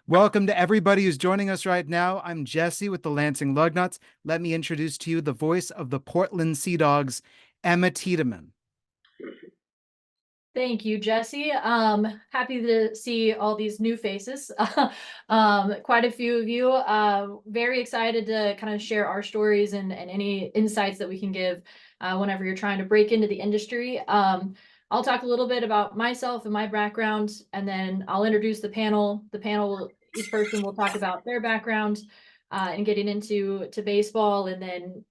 Welcome to everybody who's joining us right now. I'm Jesse with the Lansing Lugnuts. Let me introduce to you the voice of the Portland Sea Dogs, Emma Tiedemann. Thank you, Jesse. Happy to see all these new faces. Quite a few of you. Very excited to kind of share our stories and any insights that we can give whenever you're trying to break into the industry. I'll talk a little bit about myself and my background, and then I'll introduce the panel. Each person will talk about their background and getting into baseball, and then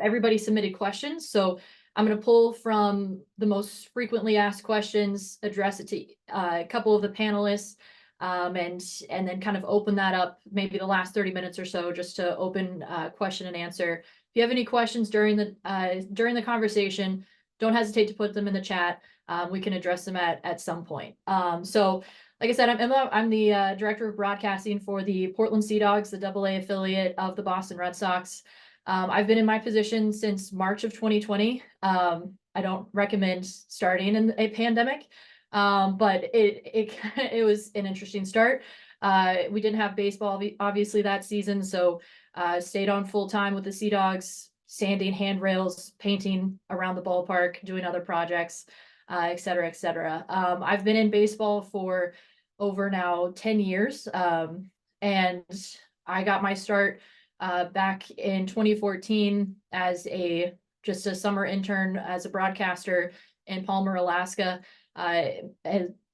everybody submitted questions, so I'm going to pull from the most frequently asked questions, address it to a couple of the panelists, and then kind of open that up maybe the last 30 minutes or so just to open question and answer. If you have any questions during the conversation, don't hesitate to put them in the chat. We can address them at some point. So like I said, I'm Emma. I'm the director of broadcasting for the Portland Sea Dogs, the AA affiliate of the Boston Red Sox. I've been in my position since March of 2020. I don't recommend starting in a pandemic, but it was an interesting start. We didn't have baseball obviously that season, so stayed on full time with the Sea Dogs, sanding handrails, painting around the ballpark, doing other projects, et cetera, et cetera. I've been in baseball for over now 10 years, and I got my start back in 2014 as just a summer intern as a broadcaster in Palmer, Alaska, a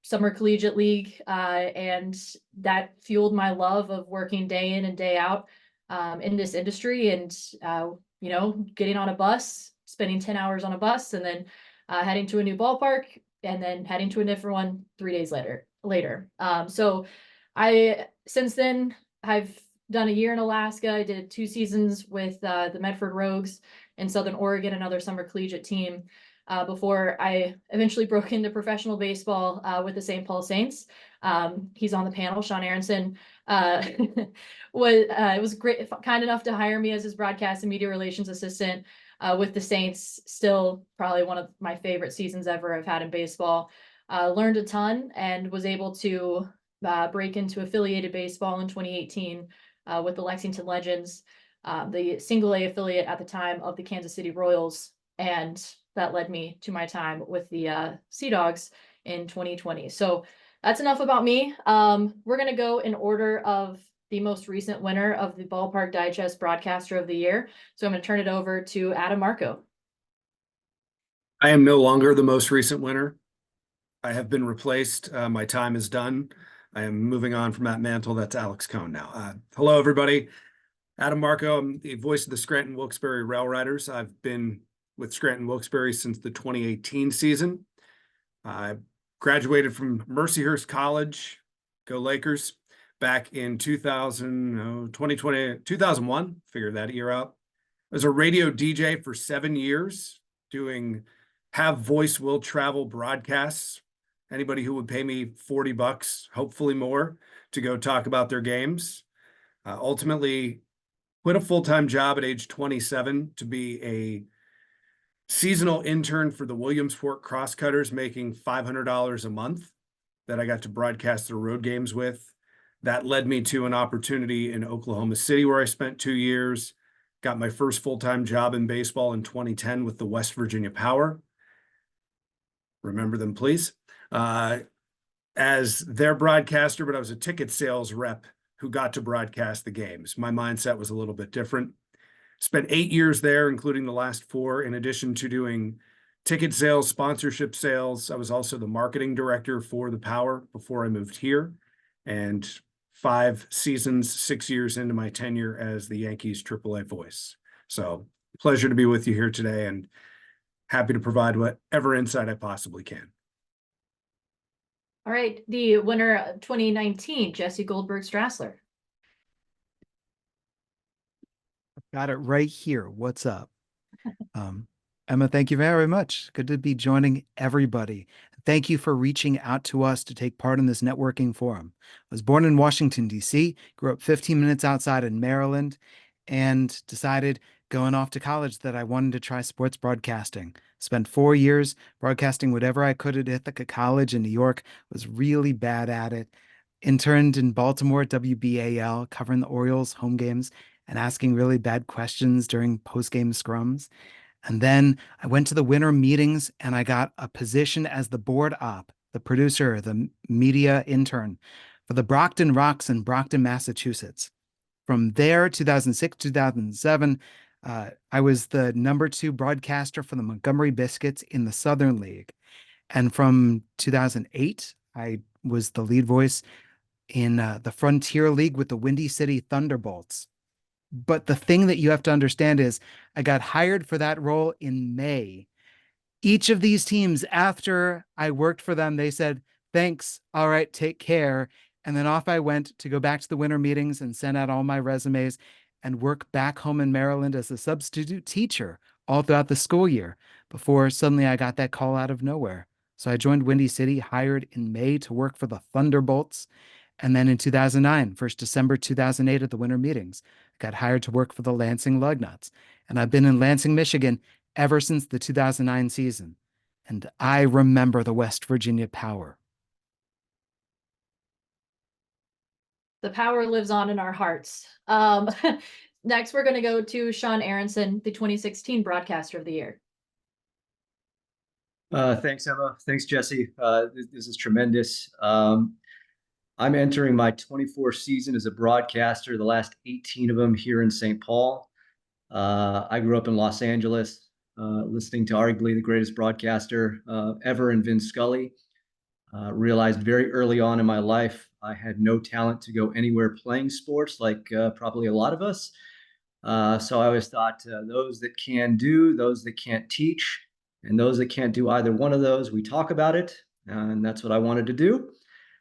summer collegiate league, and that fueled my love of working day in and day out in this industry, and getting on a bus, spending 10 hours on a bus, and then heading to a new ballpark, and then heading to a different one 3 days later. So since then I've done a year in Alaska. I did 2 seasons with the Medford Rogues in Southern Oregon, another summer collegiate team, before I eventually broke into professional baseball with the St. Paul Saints. He's on the panel, Shawn Aronson. Was great, kind enough to hire me as his broadcast and media relations assistant with the Saints. Still probably one of my favorite seasons ever I've had in baseball. Learned a ton and was able to break into affiliated baseball in 2018 with the Lexington Legends, the single A affiliate at the time of the Kansas City Royals. And that led me to my time with the Sea Dogs in 2020. So that's enough about me. We're going to go in order of the most recent winner of the Ballpark Digest Broadcaster of the Year. So I'm going to turn it over to Adam Marco. I am no longer the most recent winner. I have been replaced. My time is done. I am moving on from that mantle. That's Alex Cohn now. Hello, everybody. Adam Marco. I'm the voice of the Scranton Wilkes-Barre Rail Riders. I've been with Scranton Wilkes-Barre since the 2018 season. I graduated from Mercyhurst College, go Lakers, back in 2001, figured that year out. I was a radio DJ for 7 years, doing Have Voice Will Travel broadcasts. Anybody who would pay me $40, hopefully more, to go talk about their games. Ultimately, quit a full-time job at age 27 to be a seasonal intern for the Williamsport Crosscutters, making $500 a month that I got to broadcast their road games with. That led me to an opportunity in Oklahoma City, where I spent 2 years, got my first full-time job in baseball in 2010 with the West Virginia Power. Remember them, please. As their broadcaster, but I was a ticket sales rep who got to broadcast the games. My mindset was a little bit different. Spent 8 years there, including the last 4, in addition to doing ticket sales, sponsorship sales. I was also the marketing director for the Power before I moved here, and 5 seasons, 6 years into my tenure as the Yankees AAA voice. So pleasure to be with you here today, and happy to provide whatever insight I possibly can. All right, the winner of 2019, Jesse Goldberg-Strassler. Got it right here. What's up? Emma, thank you very much. Good to be joining everybody. Thank you for reaching out to us to take part in this networking forum. I was born in Washington, D.C., grew up 15 minutes outside in Maryland, and decided going off to college that I wanted to try sports broadcasting. Spent 4 years broadcasting whatever I could at Ithaca College in New York, was really bad at it. interned in Baltimore at WBAL, covering the Orioles home games and asking really bad questions during post-game scrums. And then I went to the winter meetings and I got a position as the board op, the producer, the media intern for the Brockton Rocks in Brockton, Massachusetts. From there, 2006, 2007, I was the #2 broadcaster for the Montgomery Biscuits in the Southern League. And from 2008, I was the lead voice in the Frontier League with the Windy City Thunderbolts. But the thing that you have to understand is I got hired for that role in May. Each of these teams, after I worked for them, they said, thanks. All right, take care. And then off I went to go back to the winter meetings and send out all my resumes and work back home in Maryland as a substitute teacher all throughout the school year before suddenly I got that call out of nowhere. So I joined Windy City, hired in May to work for the Thunderbolts. And then in 2009, first December 2008 at the winter meetings, got hired to work for the Lansing Lugnuts. And I've been in Lansing, Michigan ever since the 2009 season. And I remember the West Virginia power. The power lives on in our hearts. Next, we're going to go to Shawn Aronson, the 2016 Broadcaster of the Year. Thanks, Emma. Thanks, Jesse. This is tremendous. I'm entering my 24th season as a broadcaster, the last 18 of them here in St. Paul. I grew up in Los Angeles, listening to arguably the greatest broadcaster ever in Vin Scully. Realized very early on in my life I had no talent to go anywhere playing sports, like probably a lot of us. So I always thought those that can do, those that can't teach, and those that can't do either one of those, we talk about it, and that's what I wanted to do.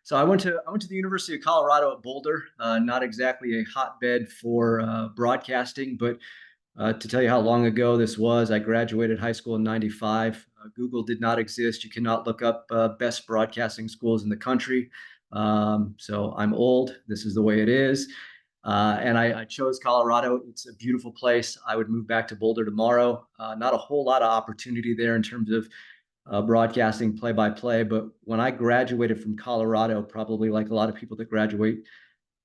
So I went to the University of Colorado at Boulder, not exactly a hotbed for broadcasting, but to tell you how long ago this was, I graduated high school in '95. Google did not exist. You cannot look up best broadcasting schools in the country. So I'm old. This is the way it is. And I chose Colorado. It's a beautiful place. I would move back to Boulder tomorrow. Not a whole lot of opportunity there in terms of broadcasting play-by-play. But when I graduated from Colorado, probably like a lot of people that graduate,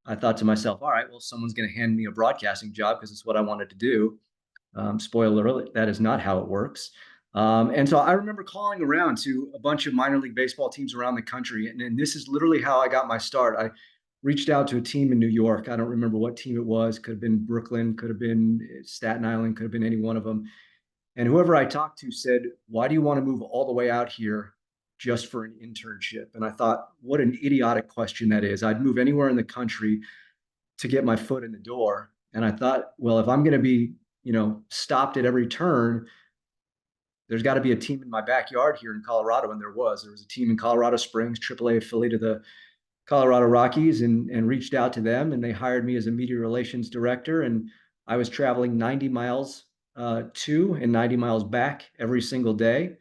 I thought to myself, all right, well, someone's going to hand me a broadcasting job because it's what I wanted to do. Spoiler alert, that is not how it works. And so I remember calling around to a bunch of minor league baseball teams around the country. And this is literally how I got my start. I reached out to a team in New York. I don't remember what team it was. Could have been Brooklyn, could have been Staten Island, could have been any one of them. And whoever I talked to said, why do you want to move all the way out here just for an internship? And I thought, what an idiotic question that is. I'd move anywhere in the country to get my foot in the door. And I thought, well, if I'm going to be, stopped at every turn, there's got to be a team in my backyard here in Colorado. And there was a team in Colorado Springs, AAA affiliate of the Colorado Rockies, and reached out to them, and they hired me as a media relations director. And I was traveling 90 miles to and 90 miles back every single day.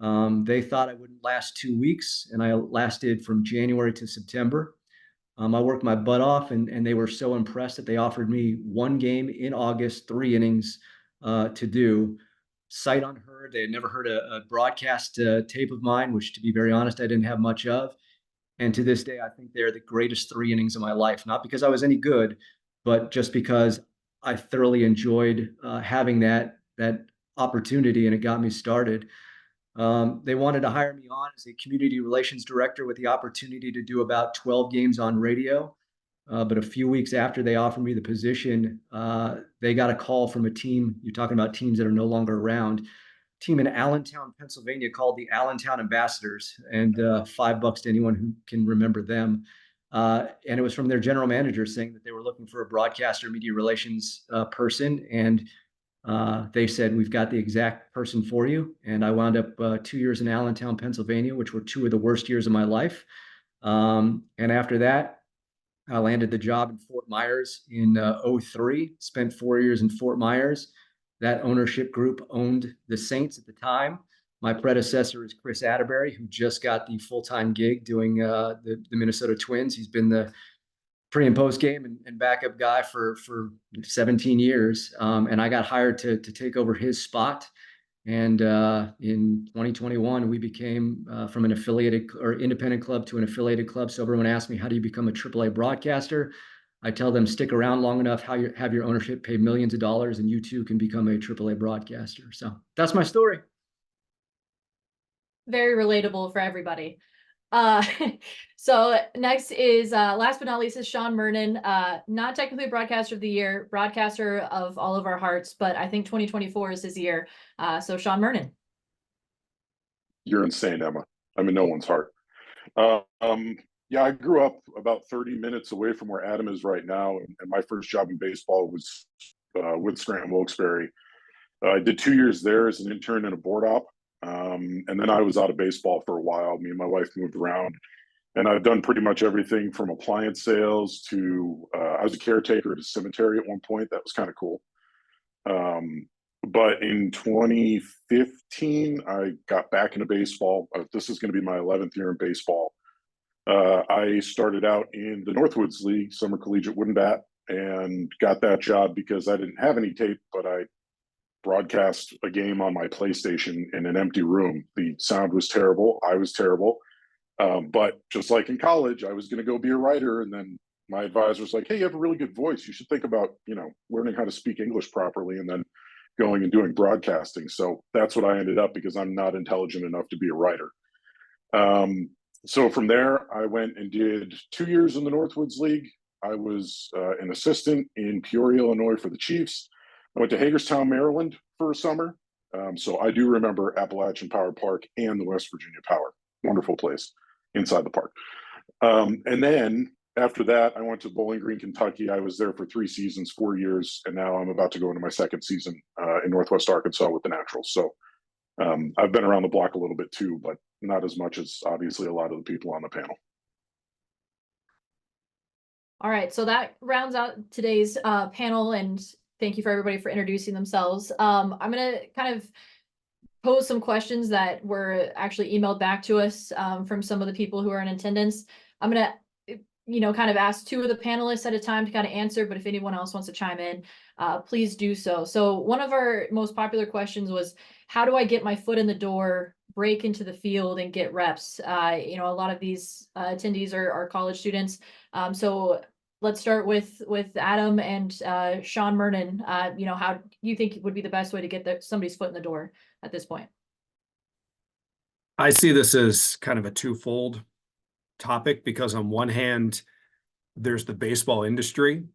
They thought I wouldn't last 2 weeks, and I lasted from January to September. I worked my butt off, and they were so impressed that they offered me one game in August, 3 innings to do. Sight unheard. They had never heard a broadcast tape of mine, which, to be very honest, I didn't have much of. And to this day, I think they're the greatest 3 innings of my life, not because I was any good, but just because I thoroughly enjoyed having that opportunity, and it got me started. They wanted to hire me on as a community relations director with the opportunity to do about 12 games on radio. But a few weeks after they offered me the position, they got a call from a team. You're talking about teams that are no longer around. Team in Allentown, Pennsylvania, called the Allentown Ambassadors, and $5 to anyone who can remember them. And it was from their general manager saying that they were looking for a broadcaster, media relations person. And they said, we've got the exact person for you. And I wound up 2 years in Allentown, Pennsylvania, which were 2 of the worst years of my life. And after that, I landed the job in Fort Myers in '03, spent 4 years in Fort Myers. That ownership group owned the Saints at the time. My predecessor is Chris Atterbury, who just got the full-time gig doing the Minnesota Twins. He's been the pre and post game and backup guy for 17 years. And I got hired to take over his spot. And in 2021, we became from an affiliated or independent club to an affiliated club. So everyone asks me, how do you become a AAA broadcaster? I tell them, stick around long enough, have your ownership pay millions of dollars, and you too can become a AAA broadcaster. So that's my story. Very relatable for everybody. Uh, so next is, last but not least, is Shawn Murnin. Not technically broadcaster of the year, broadcaster of all of our hearts, but I think 2024 is his year. So Shawn Murnin. You're insane, Emma. I'm in no one's heart. Yeah, I grew up about 30 minutes away from where Adam is right now, and my first job in baseball was with Scranton Wilkes-Barre. I did 2 years there as an intern and a board op, and then I was out of baseball for a while. Me and my wife moved around, and I've done pretty much everything from appliance sales to I was a caretaker at a cemetery at one point. That was kind of cool. But in 2015, I got back into baseball. This is going to be my 11th year in baseball. I started out in the Northwoods League, Summer Collegiate Wooden Bat, and got that job because I didn't have any tape, but I broadcast a game on my PlayStation in an empty room. The sound was terrible. I was terrible. But just like in college, I was going to go be a writer. And then my advisor was like, hey, you have a really good voice. You should think about, learning how to speak English properly and then going and doing broadcasting. So that's what I ended up because I'm not intelligent enough to be a writer. So from there, I went and did 2 years in the Northwoods League. I was an assistant in Peoria, Illinois for the Chiefs. I went to Hagerstown, Maryland for a summer. So I do remember Appalachian Power Park and the West Virginia Power. Wonderful place inside the park. And then after that, I went to Bowling Green, Kentucky. I was there for 3 seasons, 4 years, and now I'm about to go into my second season in Northwest Arkansas with the Naturals. So I've been around the block a little bit too, but not as much as obviously a lot of the people on the panel. All right, so that rounds out today's panel, and thank you for everybody for introducing themselves. I'm gonna kind of pose some questions that were actually emailed back to us from some of the people who are in attendance. I'm gonna, kind of ask 2 of the panelists at a time to kind of answer, but if anyone else wants to chime in, please do so. So one of our most popular questions was, how do I get my foot in the door, break into the field and get reps? A lot of these attendees are college students. So let's start with Adam and Shawn Murnin. How do you think would be the best way to get somebody's foot in the door at this point? I see this as kind of a twofold topic because on one hand, there's the baseball industry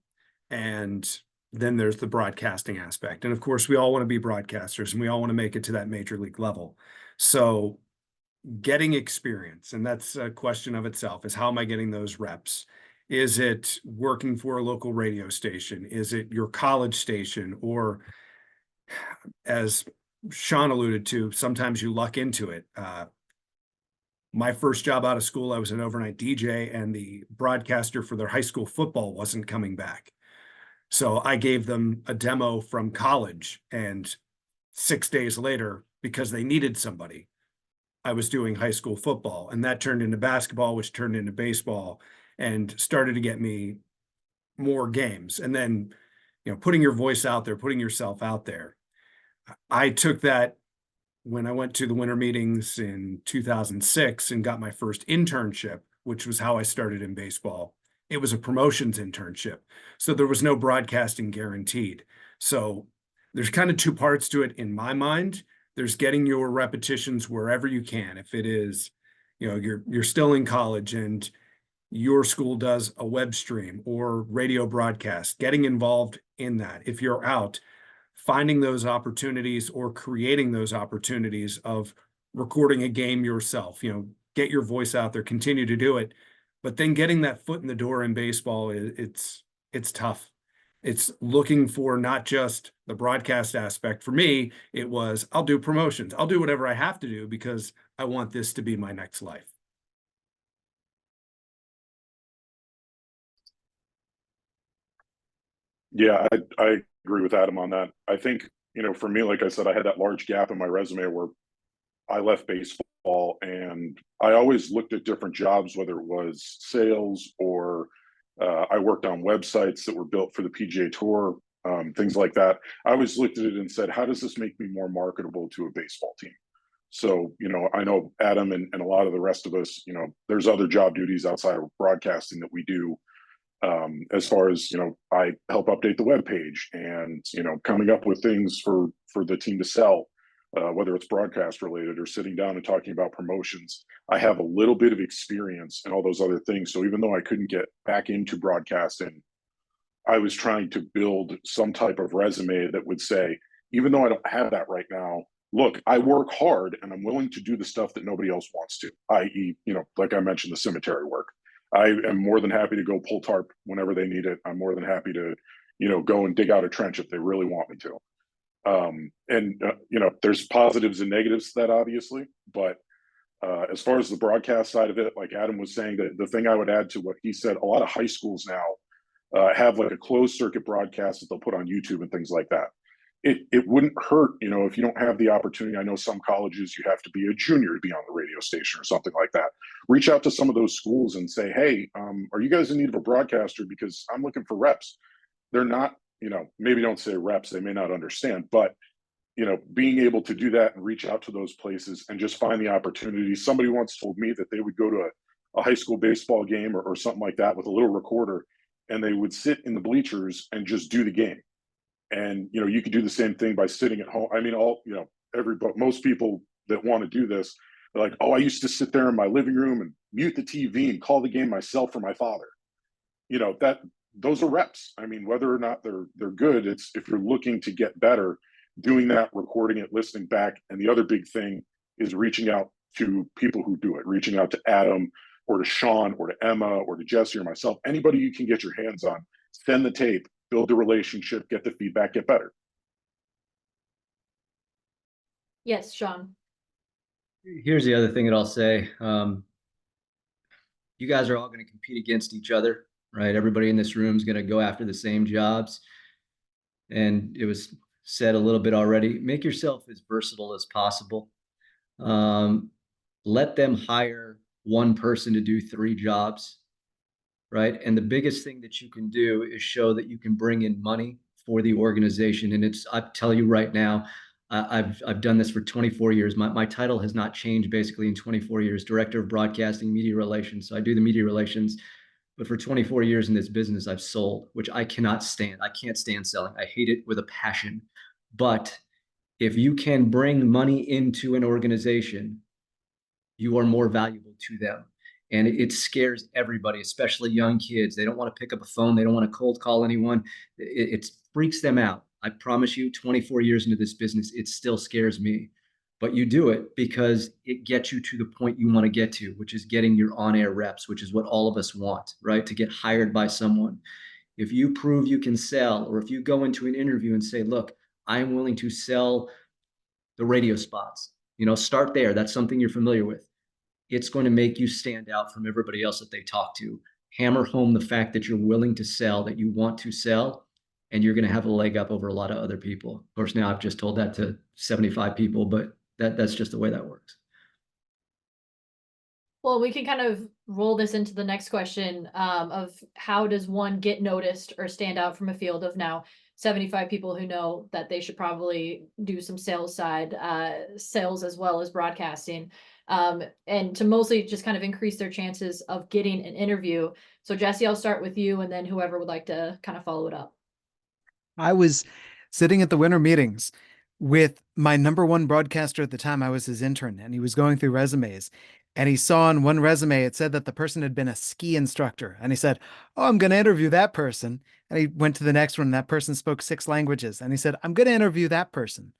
and then there's the broadcasting aspect. And of course, we all want to be broadcasters and we all want to make it to that major league level. So getting experience, and that's a question of itself, is how am I getting those reps? Is it working for a local radio station? Is it your college station? Or as Shawn alluded to, sometimes you luck into it. My first job out of school, I was an overnight DJ, and the broadcaster for their high school football wasn't coming back. So I gave them a demo from college, and 6 days later, because they needed somebody, I was doing high school football, and that turned into basketball, which turned into baseball, and started to get me more games. And then, putting your voice out there, putting yourself out there. I took that when I went to the winter meetings in 2006 and got my first internship, which was how I started in baseball. It was a promotions internship. So there was no broadcasting guaranteed. So there's kind of 2 parts to it in my mind. There's getting your repetitions wherever you can. If it is, you're still in college and your school does a web stream or radio broadcast, getting involved in that. If you're out, finding those opportunities or creating those opportunities of recording a game yourself, get your voice out there, continue to do it. But then getting that foot in the door in baseball, it's tough. It's looking for not just the broadcast aspect. For me, it was, I'll do promotions. I'll do whatever I have to do because I want this to be my next life. Yeah, I agree with Adam on that. I think, for me, like I said, I had that large gap in my resume where I left baseball and I always looked at different jobs, whether it was sales or I worked on websites that were built for the PGA Tour. things like that. I always looked at it and said, how does this make me more marketable to a baseball team? So, I know Adam and a lot of the rest of us, there's other job duties outside of broadcasting that we do. As far as, I help update the web page and, coming up with things for the team to sell, whether it's broadcast related or sitting down and talking about promotions. I have a little bit of experience in all those other things. So even though I couldn't get back into broadcasting, I was trying to build some type of resume that would say, even though I don't have that right now, look, I work hard and I'm willing to do the stuff that nobody else wants to, i.e., like I mentioned, the cemetery work. I am more than happy to go pull tarp whenever they need it. I'm more than happy to, go and dig out a trench if they really want me to. There's positives and negatives to that, obviously, but as far as the broadcast side of it, like Adam was saying, that the thing I would add to what he said, a lot of high schools now have like a closed circuit broadcast that they'll put on YouTube and things like that. It wouldn't hurt, if you don't have the opportunity. I know some colleges, you have to be a junior to be on the radio station or something like that. Reach out to some of those schools and say, hey, are you guys in need of a broadcaster? Because I'm looking for reps. They're not, maybe don't say reps, they may not understand, but being able to do that and reach out to those places and just find the opportunity. Somebody once told me that they would go to a high school baseball game or something like that with a little recorder, and they would sit in the bleachers and just do the game. And, you could do the same thing by sitting at home. I mean, most people that want to do this, they're like, oh, I used to sit there in my living room and mute the TV and call the game myself for my father. Those are reps. I mean, whether or not they're good, it's if you're looking to get better, doing that, recording it, listening back. And the other big thing is reaching out to people who do it, reaching out to Adam or to Shawn or to Emma or to Jesse or myself, anybody you can get your hands on, send the tape, build the relationship, get the feedback, get better. Yes, Shawn. Here's the other thing that I'll say. You guys are all going to compete against each other, right? Everybody in this room is going to go after the same jobs. And it was said a little bit already, make yourself as versatile as possible. Let them hire one person to do 3 jobs, right? And the biggest thing that you can do is show that you can bring in money for the organization. And I tell you right now, I've done this for 24 years. My title has not changed basically in 24 years, Director of Broadcasting, Media Relations. So I do the media relations, but for 24 years in this business, I've sold, which I cannot stand. I can't stand selling. I hate it with a passion. But if you can bring money into an organization, you are more valuable to them. And it scares everybody, especially young kids. They don't want to pick up a phone. They don't want to cold call anyone. It freaks them out. I promise you, 24 years into this business, it still scares me. But you do it because it gets you to the point you want to get to, which is getting your on-air reps, which is what all of us want, right? To get hired by someone. If you prove you can sell, or if you go into an interview and say, look, I'm willing to sell the radio spots, start there. That's something you're familiar with. It's going to make you stand out from everybody else that they talk to. Hammer home the fact that you're willing to sell, that you want to sell, and you're going to have a leg up over a lot of other people. Of course, now I've just told that to 75 people, but that's just the way that works. Well, we can kind of roll this into the next question of how does one get noticed or stand out from a field of now 75 people who know that they should probably do some sales side, sales as well as broadcasting, and to mostly just kind of increase their chances of getting an interview. So Jesse, I'll start with you and then whoever would like to kind of follow it up. I was sitting at the winter meetings with my number 1 broadcaster at the time. I was his intern, and he was going through resumes, and he saw on one resume, it said that the person had been a ski instructor. And he said, oh, I'm going to interview that person. And he went to the next one. And that person spoke 6 languages. And he said, I'm going to interview that person.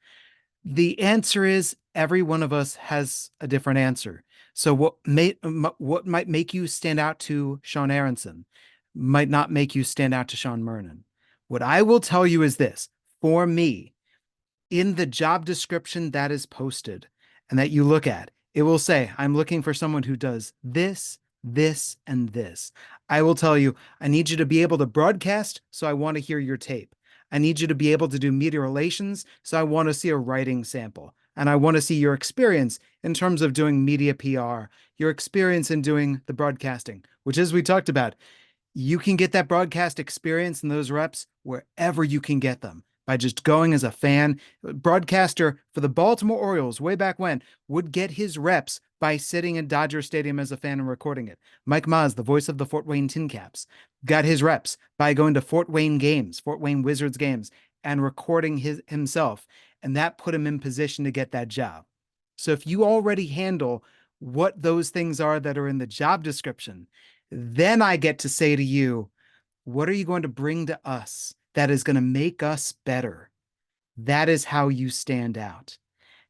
The answer is every one of us has a different answer. So what might make you stand out to Shawn Aronson might not make you stand out to Shawn Murnin. What I will tell you is this: for me, in the job description that is posted and that you look at, it will say, I'm looking for someone who does this, this, and this. I will tell you, I need you to be able to broadcast, so I want to hear your tape. I need you to be able to do media relations, so I want to see a writing sample. And I want to see your experience in terms of doing media PR, your experience in doing the broadcasting, which, as we talked about, You can get that broadcast experience and those reps wherever you can get them by just going as a fan. Broadcaster for the Baltimore Orioles way back when would get his reps by sitting in Dodger Stadium as a fan and recording it. Mike Maz, the voice of the Fort Wayne Tin Caps, got his reps by going to Fort Wayne games, Fort Wayne Wizards games, and recording himself. And that put him in position to get that job. So if you already handle what those things are that are in the job description, then I get to say to you, what are you going to bring to us that is going to make us better? That is how you stand out.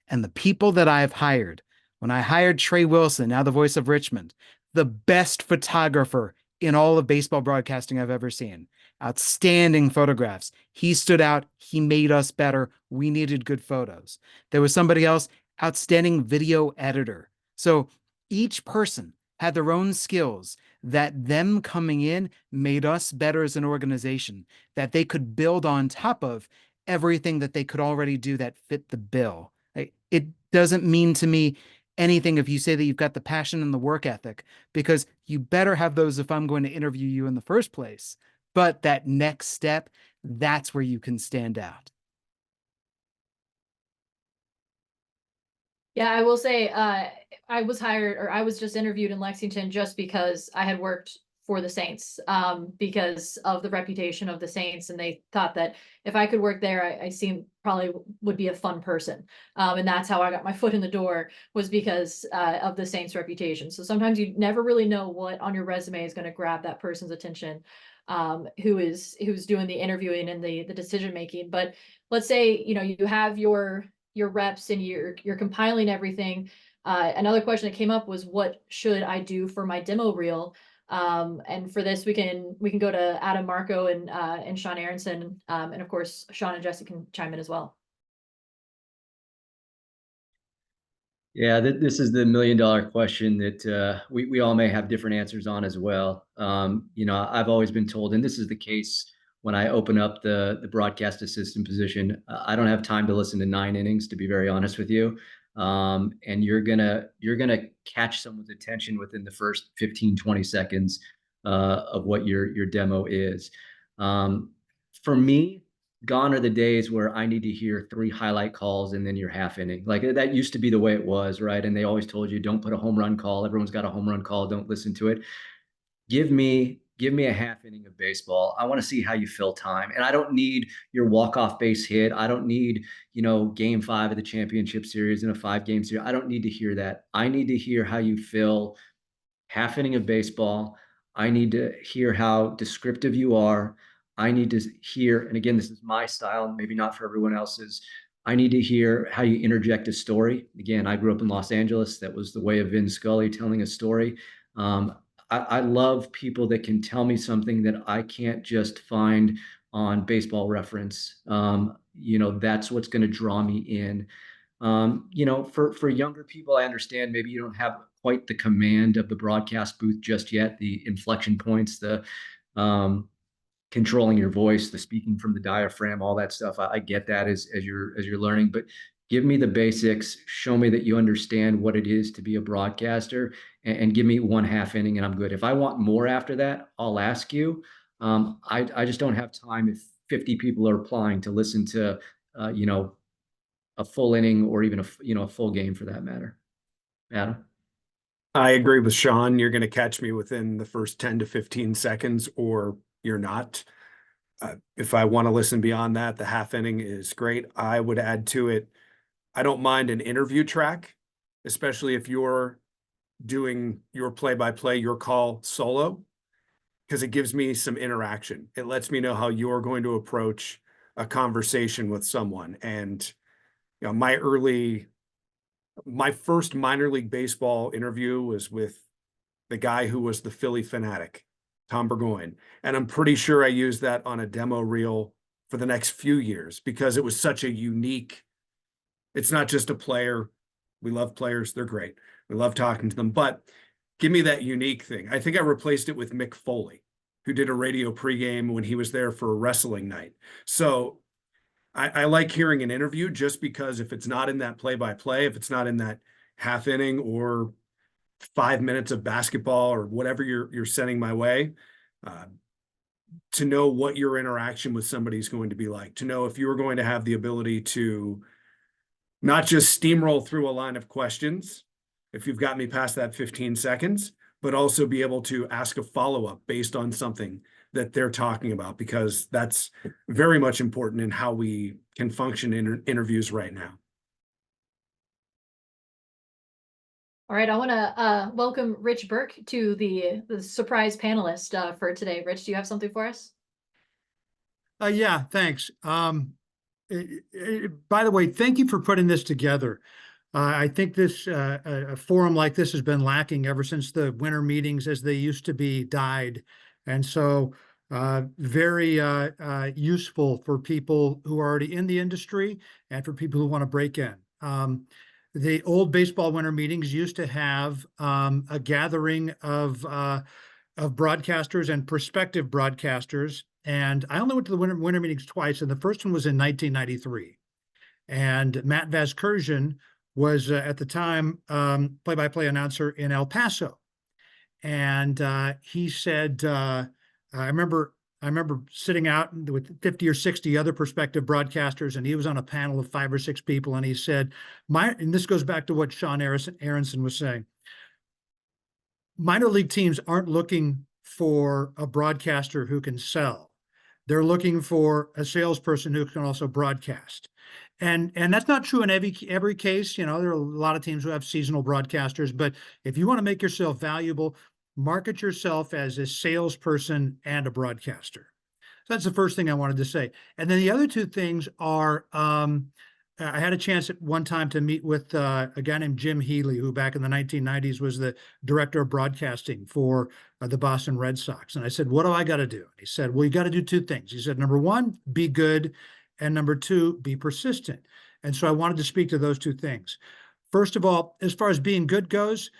And the people that I've hired, when I hired Trey Wilson, now the voice of Richmond, the best photographer in all of baseball broadcasting I've ever seen, outstanding photographs. He stood out. He made us better. We needed good photos. There was somebody else, outstanding video editor. So each person had their own skills that them coming in made us better as an organization, that they could build on top of everything that they could already do that fit the bill. It doesn't mean to me anything if you say that you've got the passion and the work ethic, because you better have those if I'm going to interview you in the first place. But that next step, that's where you can stand out. Yeah, I will say, I was hired, or I was just interviewed in Lexington just because I had worked for the Saints, because of the reputation of the Saints, and they thought that if I could work there, I seemed probably would be a fun person. And that's how I got my foot in the door, was because of the Saints' reputation. So sometimes you never really know what on your resume is going to grab that person's attention, who's doing the interviewing and the decision making. But let's say, you have your reps and you're compiling everything. Another question that came up was, what should I do for my demo reel? And for this, we can go to Adam Marco and Shawn Aronson, and of course Shawn and Jesse can chime in as well. Yeah, this is the $1 million question that we all may have different answers on as well. I've always been told, and this is the case when I open up the broadcast assistant position, I don't have time to listen to 9 innings, to be very honest with you. And you're gonna catch someone's attention within the first 15, 20 seconds of what your demo is. For me, gone are the days where I need to hear 3 highlight calls and then your half inning. Like, that used to be the way it was, right? And they always told you, don't put a home run call. Everyone's got a home run call. Don't listen to it. Give me a half inning of baseball. I want to see how you fill time. And I don't need your walk-off base hit. I don't need, game 5 of the championship series in a 5-game series. I don't need to hear that. I need to hear how you fill half inning of baseball. I need to hear how descriptive you are. I need to hear, and again, this is my style, maybe not for everyone else's. I need to hear how you interject a story. Again, I grew up in Los Angeles. That was the way of Vin Scully telling a story. I love people that can tell me something that I can't just find on Baseball Reference. That's what's going to draw me in. For younger people, I understand maybe you don't have quite the command of the broadcast booth just yet, the inflection points, the controlling your voice, the speaking from the diaphragm, all that stuff. I get that as you're learning, but give me the basics, show me that you understand what it is to be a broadcaster, and give me 1 half inning and I'm good. If I want more after that, I'll ask you. I just don't have time if 50 people are applying to listen to, a full inning or even a full game for that matter. Adam? I agree with Shawn. You're going to catch me within the first 10 to 15 seconds, or you're not. If I want to listen beyond that, the half inning is great. I would add to it, I don't mind an interview track, especially if you're doing your play-by-play, your call solo, because it gives me some interaction. It lets me know how you're going to approach a conversation with someone. And my first minor league baseball interview was with the guy who was the Philly fanatic, Tom Burgoyne. And I'm pretty sure I used that on a demo reel for the next few years because it was such a unique, it's not just a player. We love players. They're great. We love talking to them, but give me that unique thing. I think I replaced it with Mick Foley, who did a radio pregame when he was there for a wrestling night. So I like hearing an interview just because if it's not in that play-by-play, if it's not in that half inning or 5 minutes of basketball or whatever you're sending my way, to know what your interaction with somebody is going to be like, to know if you are going to have the ability to not just steamroll through a line of questions, if you've got me past that 15 seconds, but also be able to ask a follow-up based on something that they're talking about, because that's very much important in how we can function in interviews right now. All right, I want to welcome Rich Burk to the surprise panelist for today. Rich, do you have something for us? Yeah, thanks. By the way, thank you for putting this together. I think this a forum like this has been lacking ever since the winter meetings as they used to be died. And so very useful for people who are already in the industry and for people who want to break in. The old baseball winter meetings used to have a gathering of broadcasters and prospective broadcasters. And I only went to the winter meetings twice, and the first one was in 1993. And Matt Vaskersian was at the time play-by-play announcer in El Paso. And he said, I remember sitting out with 50 or 60 other prospective broadcasters, and he was on a panel of 5 or 6 people, and he said, and this goes back to what Shawn Aronson was saying, minor league teams aren't looking for a broadcaster who can sell. They're looking for a salesperson who can also broadcast. And that's not true in every case. You know, there are a lot of teams who have seasonal broadcasters, but if you want to make yourself valuable, market yourself as a salesperson and a broadcaster. So that's the first thing I wanted to say. And then the other two things are, I had a chance at one time to meet with a guy named Jim Healy, who back in the 1990s was the director of broadcasting for the Boston Red Sox. And I said, what do I got to do? And he said, well, you got to do 2 things. He said, number 1, be good. And number 2, be persistent. And so I wanted to speak to those 2 things. First of all, as far as being good goes,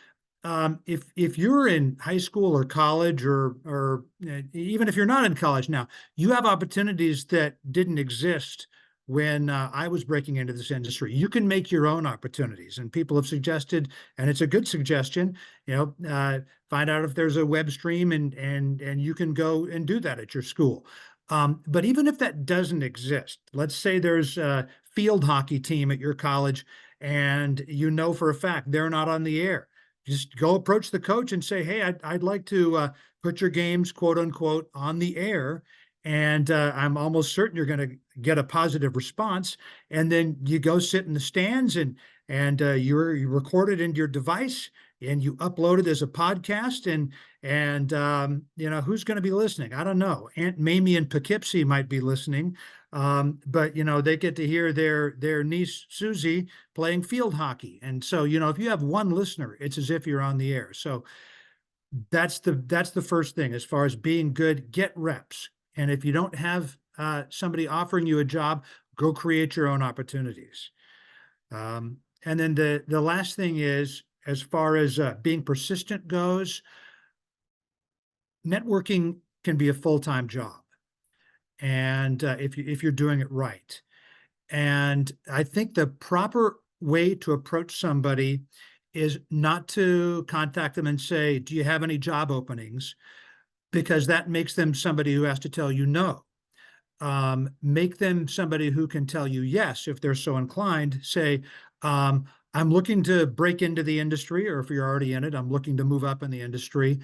if you're in high school or college, or even if you're not in college now, you have opportunities that didn't exist when I was breaking into this industry. You can make your own opportunities, and people have suggested, and it's a good suggestion, you know, find out if there's a web stream and you can go and do that at your school. But even if that doesn't exist, let's say there's a field hockey team at your college and you know for a fact they're not on the air. Just go approach the coach and say, hey, I'd like to put your games, quote unquote, on the air. And I'm almost certain you're going to get a positive response. And then you go sit in the stands and you record it into your device and you upload it as a podcast. And you know, who's going to be listening? I don't know. Aunt Mamie in Poughkeepsie might be listening. But you know, they get to hear their niece Susie playing field hockey. And so, you know, if you have one listener, it's as if you're on the air. So that's the first thing. As far as being good, get reps. And if you don't have somebody offering you a job, go create your own opportunities. And then the last thing is, as far as being persistent goes, networking can be a full-time job. And if you're doing it right. And I think the proper way to approach somebody is not to contact them and say, do you have any job openings? Because that makes them somebody who has to tell you no. Make them somebody who can tell you yes, if they're so inclined. Say, I'm looking to break into the industry, or if you're already in it, I'm looking to move up in the industry.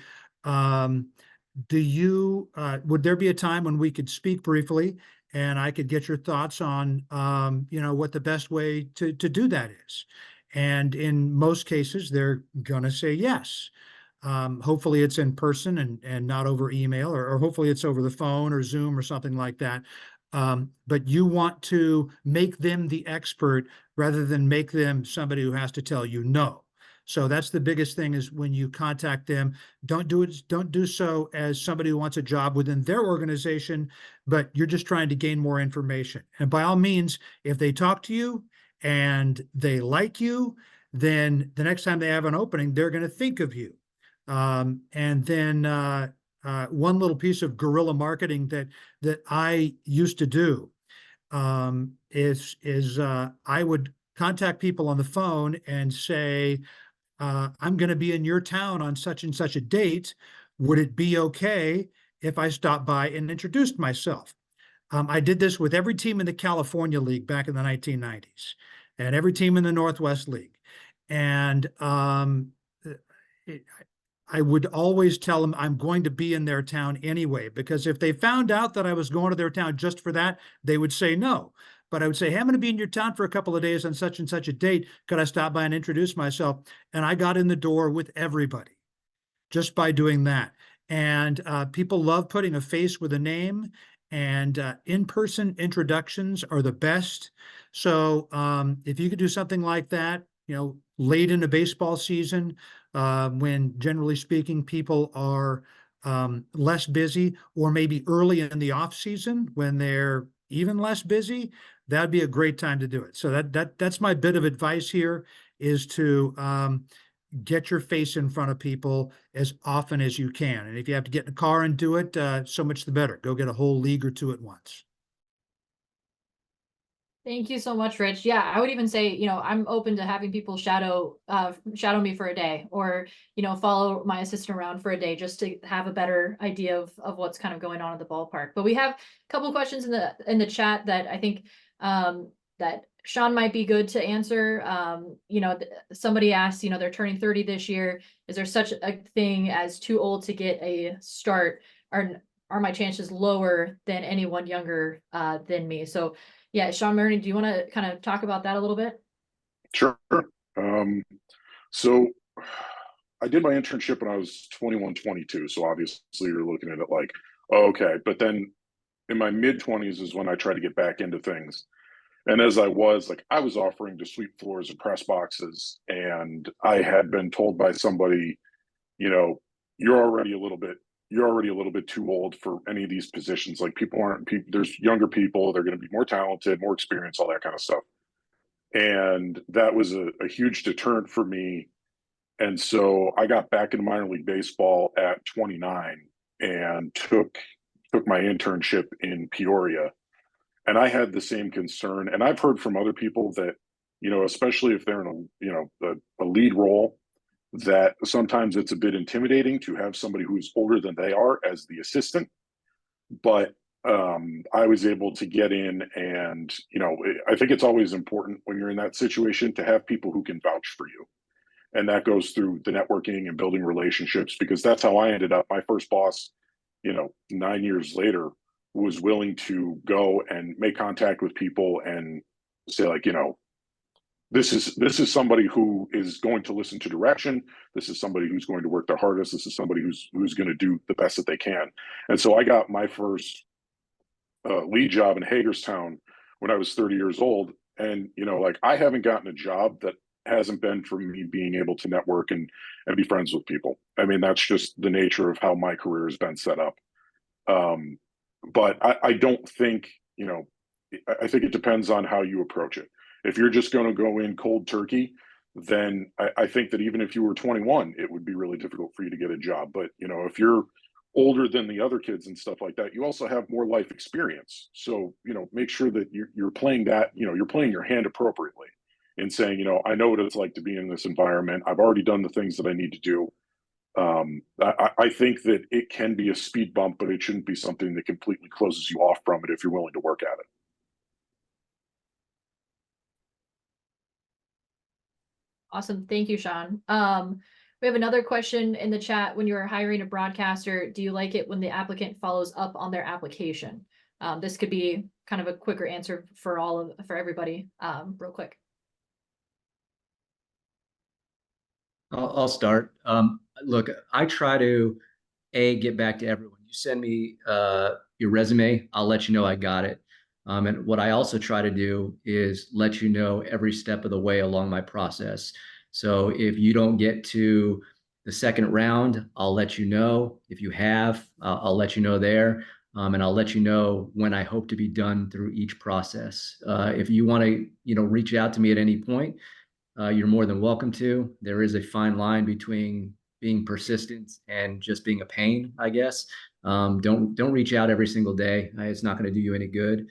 Would there be a time when we could speak briefly and I could get your thoughts on, you know, what the best way to do that is? And in most cases, they're going to say yes. Hopefully it's in person and not over email, or hopefully it's over the phone or Zoom or something like that. But you want to make them the expert rather than make them somebody who has to tell you no. So that's the biggest thing, is when you contact them, don't do so as somebody who wants a job within their organization, but you're just trying to gain more information. And by all means, if they talk to you and they like you, then the next time they have an opening, they're going to think of you. And then one little piece of guerrilla marketing that I used to do is I would contact people on the phone and say, I'm going to be in your town on such and such a date. Would it be okay if I stopped by and introduced myself. I did this with every team in the California League back in the 1990s and every team in the Northwest League. And I would always tell them I'm going to be in their town anyway, because if they found out that I was going to their town just for that, they would say no. But I would say, hey, I'm going to be in your town for a couple of days on such and such a date. Could I stop by and introduce myself? And I got in the door with everybody just by doing that. And people love putting a face with a name, and in-person introductions are the best. So if you could do something like that, late in the baseball season, when generally speaking, people are less busy, or maybe early in the off season when they're even less busy, that'd be a great time to do it. So that's my bit of advice here, is to get your face in front of people as often as you can. And if you have to get in a car and do it, so much the better. Go get a whole league or two at once. Thank you so much, Rich. Yeah, I would even say, I'm open to having people shadow me for a day, or, follow my assistant around for a day, just to have a better idea of what's kind of going on at the ballpark. But we have a couple of questions in the chat that I think that Shawn might be good to answer. Somebody asked, they're turning 30 this year. Is there such a thing as too old to get a start? Are my chances lower than anyone younger than me? So yeah, Shawn, Murnin, do you want to kind of talk about that a little bit? Sure. So I did my internship when I was 21, 22. So obviously you're looking at it like, oh, okay. But then in my mid-20s is when I tried to get back into things. And as I was offering to sweep floors and press boxes, and I had been told by somebody, you're already a little bit too old for any of these positions. Like, there's younger people, they're going to be more talented, more experienced, all that kind of stuff. And that was a huge deterrent for me. And so I got back into minor league baseball at 29 and took my internship in Peoria. And I had the same concern. And I've heard from other people that, especially if they're in a lead role, that sometimes it's a bit intimidating to have somebody who's older than they are as the assistant. But I was able to get in, and, I think it's always important when you're in that situation to have people who can vouch for you. And that goes through the networking and building relationships, because that's how I ended up. My first boss, 9 years later, was willing to go and make contact with people and say, like, this is somebody who is going to listen to direction. This is somebody who's going to work their hardest. This is somebody who's going to do the best that they can. And so I got my first lead job in Hagerstown when I was 30 years old. And, I haven't gotten a job that hasn't been for me being able to network and be friends with people. I mean, that's just the nature of how my career has been set up. But I don't think, I think it depends on how you approach it. If you're just going to go in cold turkey, then I think that even if you were 21, it would be really difficult for you to get a job. But, if you're older than the other kids and stuff like that, you also have more life experience. So, make sure that you're playing that, you're playing your hand appropriately and saying, I know what it's like to be in this environment. I've already done the things that I need to do. I think that it can be a speed bump, but it shouldn't be something that completely closes you off from it if you're willing to work at it. Awesome. Thank you, Shawn. We have another question in the chat. When you're hiring a broadcaster, do you like it when the applicant follows up on their application? This could be kind of a quicker answer for everybody, real quick. I'll start. Look, I try to get back to everyone. You send me your resume, I'll let you know I got it. And what I also try to do is let you know every step of the way along my process. So if you don't get to the second round, I'll let you know. If you have, I'll let you know there. And I'll let you know when I hope to be done through each process. If you want to, reach out to me at any point, you're more than welcome to. There is a fine line between being persistent and just being a pain, I guess. Don't reach out every single day. It's not going to do you any good.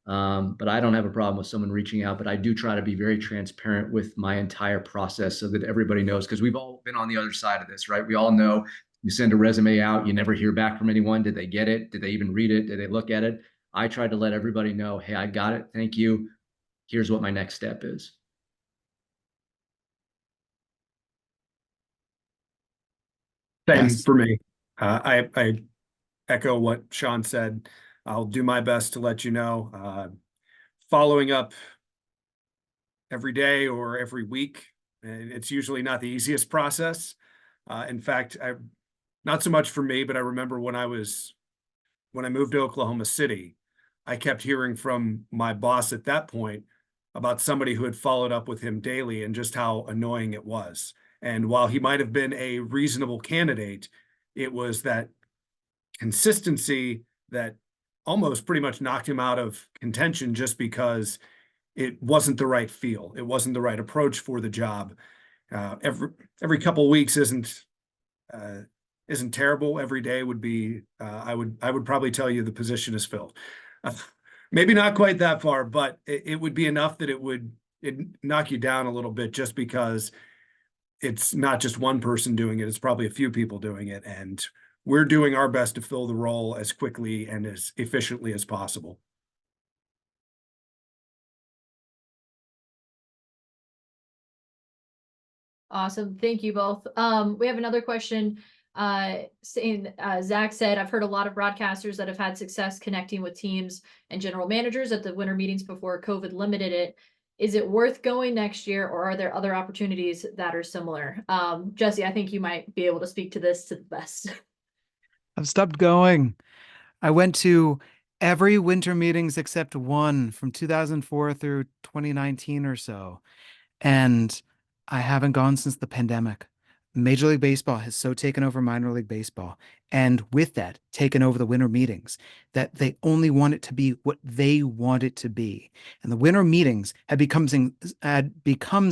But I don't have a problem with someone reaching out, but I do try to be very transparent with my entire process so that everybody knows, because we've all been on the other side of this, right? We all know You send a resume out, you never hear back from anyone. Did they get it? Did they even read it? Did they look at it? I tried to let everybody know, hey, I got it. Thank you. Here's what my next step is. Same Yes. for me. I echo what Shawn said. I'll do my best to let you know. Following up every day or every week, it's usually not the easiest process. In fact, not so much for me, but I remember when I moved to Oklahoma City, I kept hearing from my boss at that point about somebody who had followed up with him daily and just how annoying it was. And while he might have been a reasonable candidate, it was that consistency that almost pretty much knocked him out of contention just because it wasn't the right feel. It wasn't the right approach for the job. Every couple of weeks isn't terrible. Every day would be, I would probably tell you the position is filled. Maybe not quite that far, but it would be enough that it'd knock you down a little bit just because it's not just one person doing it. It's probably a few people doing it. And we're doing our best to fill the role as quickly and as efficiently as possible. Awesome. Thank you both. We have another question. Zach said, I've heard a lot of broadcasters that have had success connecting with teams and general managers at the winter meetings before COVID limited it. Is it worth going next year, or are there other opportunities that are similar? Jesse, I think you might be able to speak to this to the best. I've stopped going. I went to every winter meetings except one from 2004 through 2019 or so. And I haven't gone since the pandemic. Major League Baseball has so taken over minor league baseball, and with that, taken over the winter meetings, that they only want it to be what they want it to be. And the winter meetings had become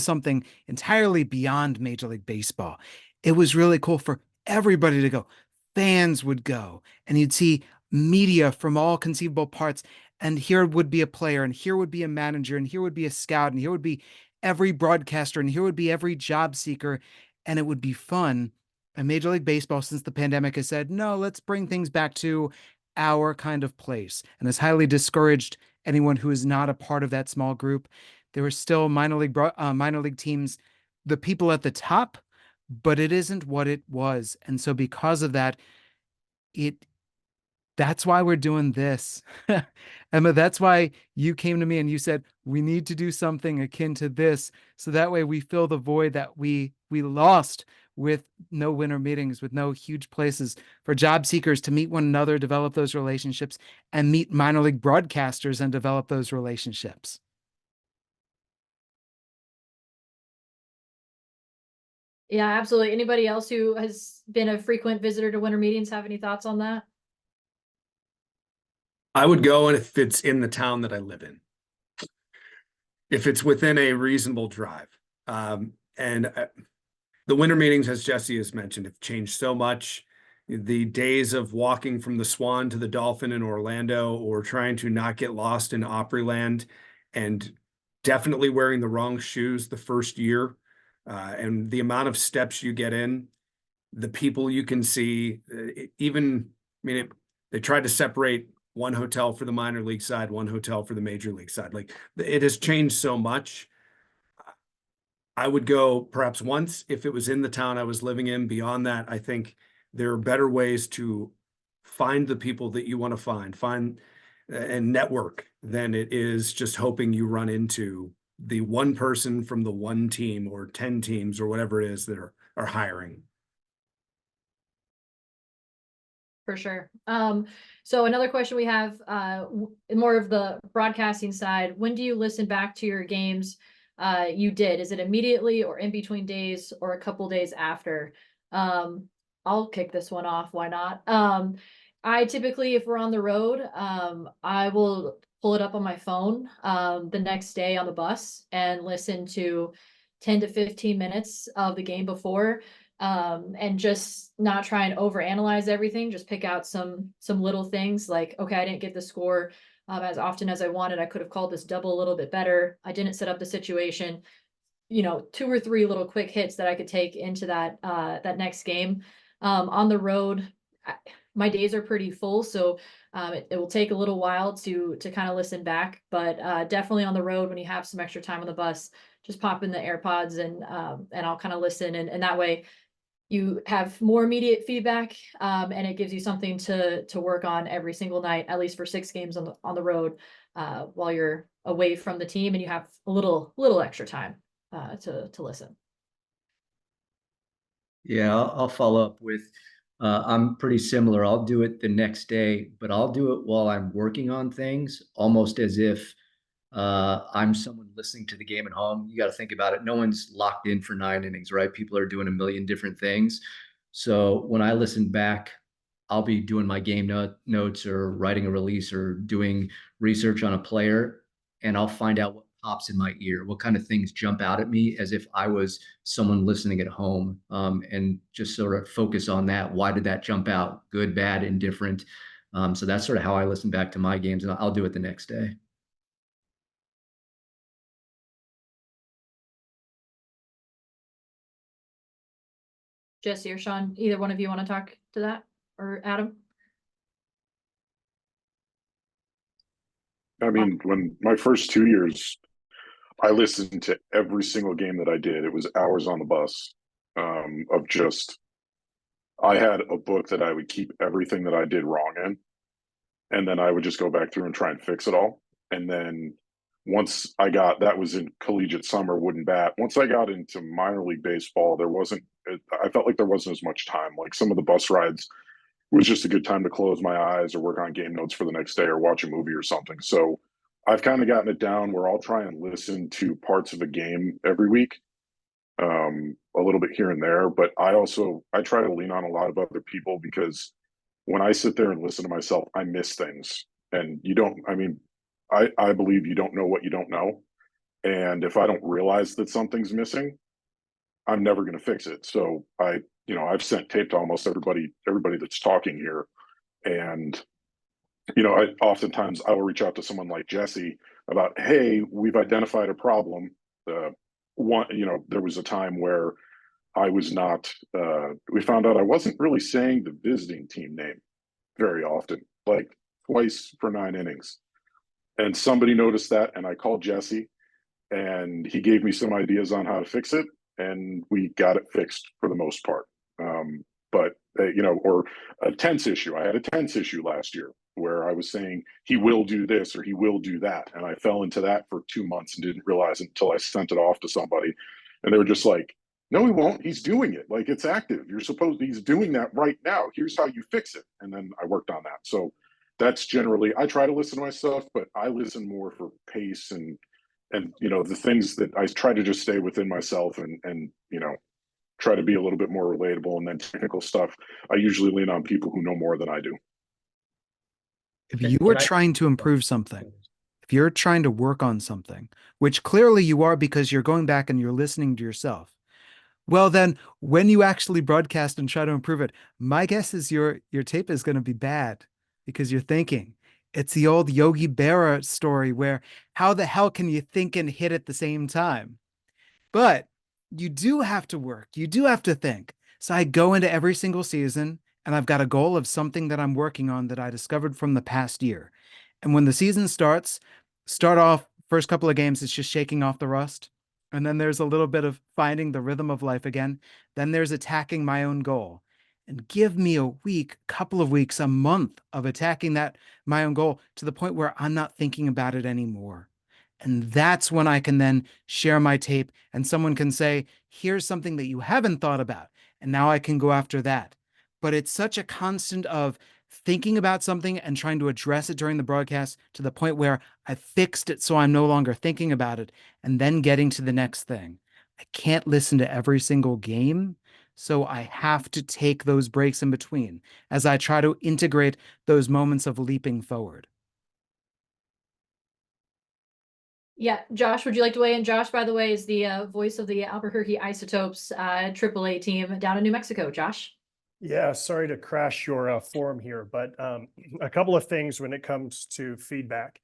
something entirely beyond Major League Baseball. It was really cool for everybody to go. Fans would go, and you'd see media from all conceivable parts. And here would be a player, and here would be a manager, and here would be a scout, and here would be every broadcaster, and here would be every job seeker, and it would be fun. And Major League Baseball, since the pandemic, has said, no, let's bring things back to our kind of place, and has highly discouraged anyone who is not a part of that small group. There were still minor league teams, the people at the top, but it isn't what it was. And so because of that, that's why we're doing this. Emma, that's why you came to me and you said, we need to do something akin to this. So that way we fill the void that we lost with no winter meetings, with no huge places for job seekers to meet one another, develop those relationships, and meet minor league broadcasters and develop those relationships. Yeah, absolutely. Anybody else who has been a frequent visitor to winter meetings have any thoughts on that? I would go if it's in the town that I live in, if it's within a reasonable drive. And the winter meetings, as Jesse has mentioned, have changed so much. The days of walking from the Swan to the Dolphin in Orlando, or trying to not get lost in Opryland, and definitely wearing the wrong shoes the first year, and the amount of steps you get in, the people you can see, they tried to separate one hotel for the minor league side, one hotel for the major league side. Like, it has changed so much. I would go perhaps once if it was in the town I was living in. Beyond that, I think there are better ways to find the people that you want to find and network than it is just hoping you run into the one person from the one team or 10 teams or whatever it is that are hiring. For sure. So another question we have, more of the broadcasting side. When do you listen back to your games you did? Is it immediately, or in between days, or a couple days after? I'll kick this one off. Why not? I typically, if we're on the road, I will pull it up on my phone the next day on the bus and listen to 10 to 15 minutes of the game before. And just not try and overanalyze everything, just pick out some little things like, okay, I didn't get the score as often as I wanted. I could have called this double a little bit better. I didn't set up the situation, 2 or 3 little quick hits that I could take into that next game. On the road, my days are pretty full, so it will take a little while to kind of listen back, but definitely on the road when you have some extra time on the bus, just pop in the AirPods and I'll kind of listen, and that way you have more immediate feedback, and it gives you something to work on every single night, at least for 6 games on the road, while you're away from the team and you have a little extra time to listen. Yeah, I'll follow up with, I'm pretty similar. I'll do it the next day, but I'll do it while I'm working on things, almost as if I'm someone listening to the game at home. You got to think about it. No one's locked in for 9 innings, right? People are doing a million different things. So when I listen back, I'll be doing my game notes or writing a release or doing research on a player, and I'll find out what pops in my ear, what kind of things jump out at me as if I was someone listening at home, and just sort of focus on that. Why did that jump out? Good, bad, indifferent. So that's sort of how I listen back to my games, and I'll do it the next day. Jesse or Shawn, either one of you want to talk to that, or Adam? I mean, when my first 2 years, I listened to every single game that I did. It was hours on the bus, of just, I had a book that I would keep everything that I did wrong in. And then I would just go back through and try and fix it all. And then once I got, that was in collegiate summer, wooden bat. Once I got into minor league baseball, I felt like there wasn't as much time. Like some of the bus rides was just a good time to close my eyes or work on game notes for the next day or watch a movie or something. So I've kind of gotten it down where I'll try and listen to parts of a game every week, a little bit here and there. But I try to lean on a lot of other people, because when I sit there and listen to myself, I miss things. And I believe you don't know what you don't know. And if I don't realize that something's missing, I'm never going to fix it. So I've sent tape to almost everybody that's talking here. And, oftentimes I will reach out to someone like Jesse about, hey, we've identified a problem. There was a time where we found out I wasn't really saying the visiting team name very often, like twice for 9 innings. And somebody noticed that, and I called Jesse, and he gave me some ideas on how to fix it, and we got it fixed for the most part. Or a tense issue. I had a tense issue last year where I was saying he will do this or he will do that, and I fell into that for 2 months and didn't realize it until I sent it off to somebody, and they were just like, no, he won't. He's doing it. Like, it's active. He's doing that right now. Here's how you fix it. And then I worked on that. So that's generally, I try to listen to myself, but I listen more for pace and the things that I try to just stay within myself and try to be a little bit more relatable. And then technical stuff, I usually lean on people who know more than I do. If you were trying to improve something, if you're trying to work on something, which clearly you are because you're going back and you're listening to yourself, well, then when you actually broadcast and try to improve it, my guess is your tape is going to be bad because you're thinking. It's the old Yogi Berra story where how the hell can you think and hit at the same time? But you do have to work. You do have to think. So I go into every single season and I've got a goal of something that I'm working on that I discovered from the past year. And when the season start off first couple of games, it's just shaking off the rust. And then there's a little bit of finding the rhythm of life again. Then there's attacking my own goal. And give me a week, couple of weeks, a month of attacking my own goal to the point where I'm not thinking about it anymore. And that's when I can then share my tape and someone can say, here's something that you haven't thought about. And now I can go after that. But it's such a constant of thinking about something and trying to address it during the broadcast to the point where I fixed it so I'm no longer thinking about it and then getting to the next thing. I can't listen to every single game, so I have to take those breaks in between as I try to integrate those moments of leaping forward. Yeah, Josh, would you like to weigh in? Josh, by the way, is the voice of the Albuquerque Isotopes AAA team down in New Mexico. Josh? Yeah, sorry to crash your forum here, but a couple of things when it comes to feedback.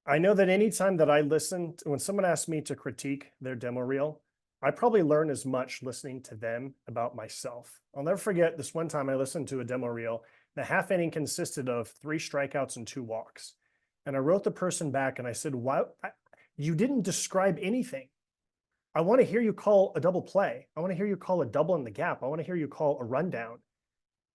I know that anytime that I listen, when someone asks me to critique their demo reel, I probably learn as much listening to them about myself. I'll never forget this one time I listened to a demo reel. The half inning consisted of 3 strikeouts and 2 walks. And I wrote the person back and I said, "Why? You didn't describe anything. I want to hear you call a double play. I want to hear you call a double in the gap. I want to hear you call a rundown."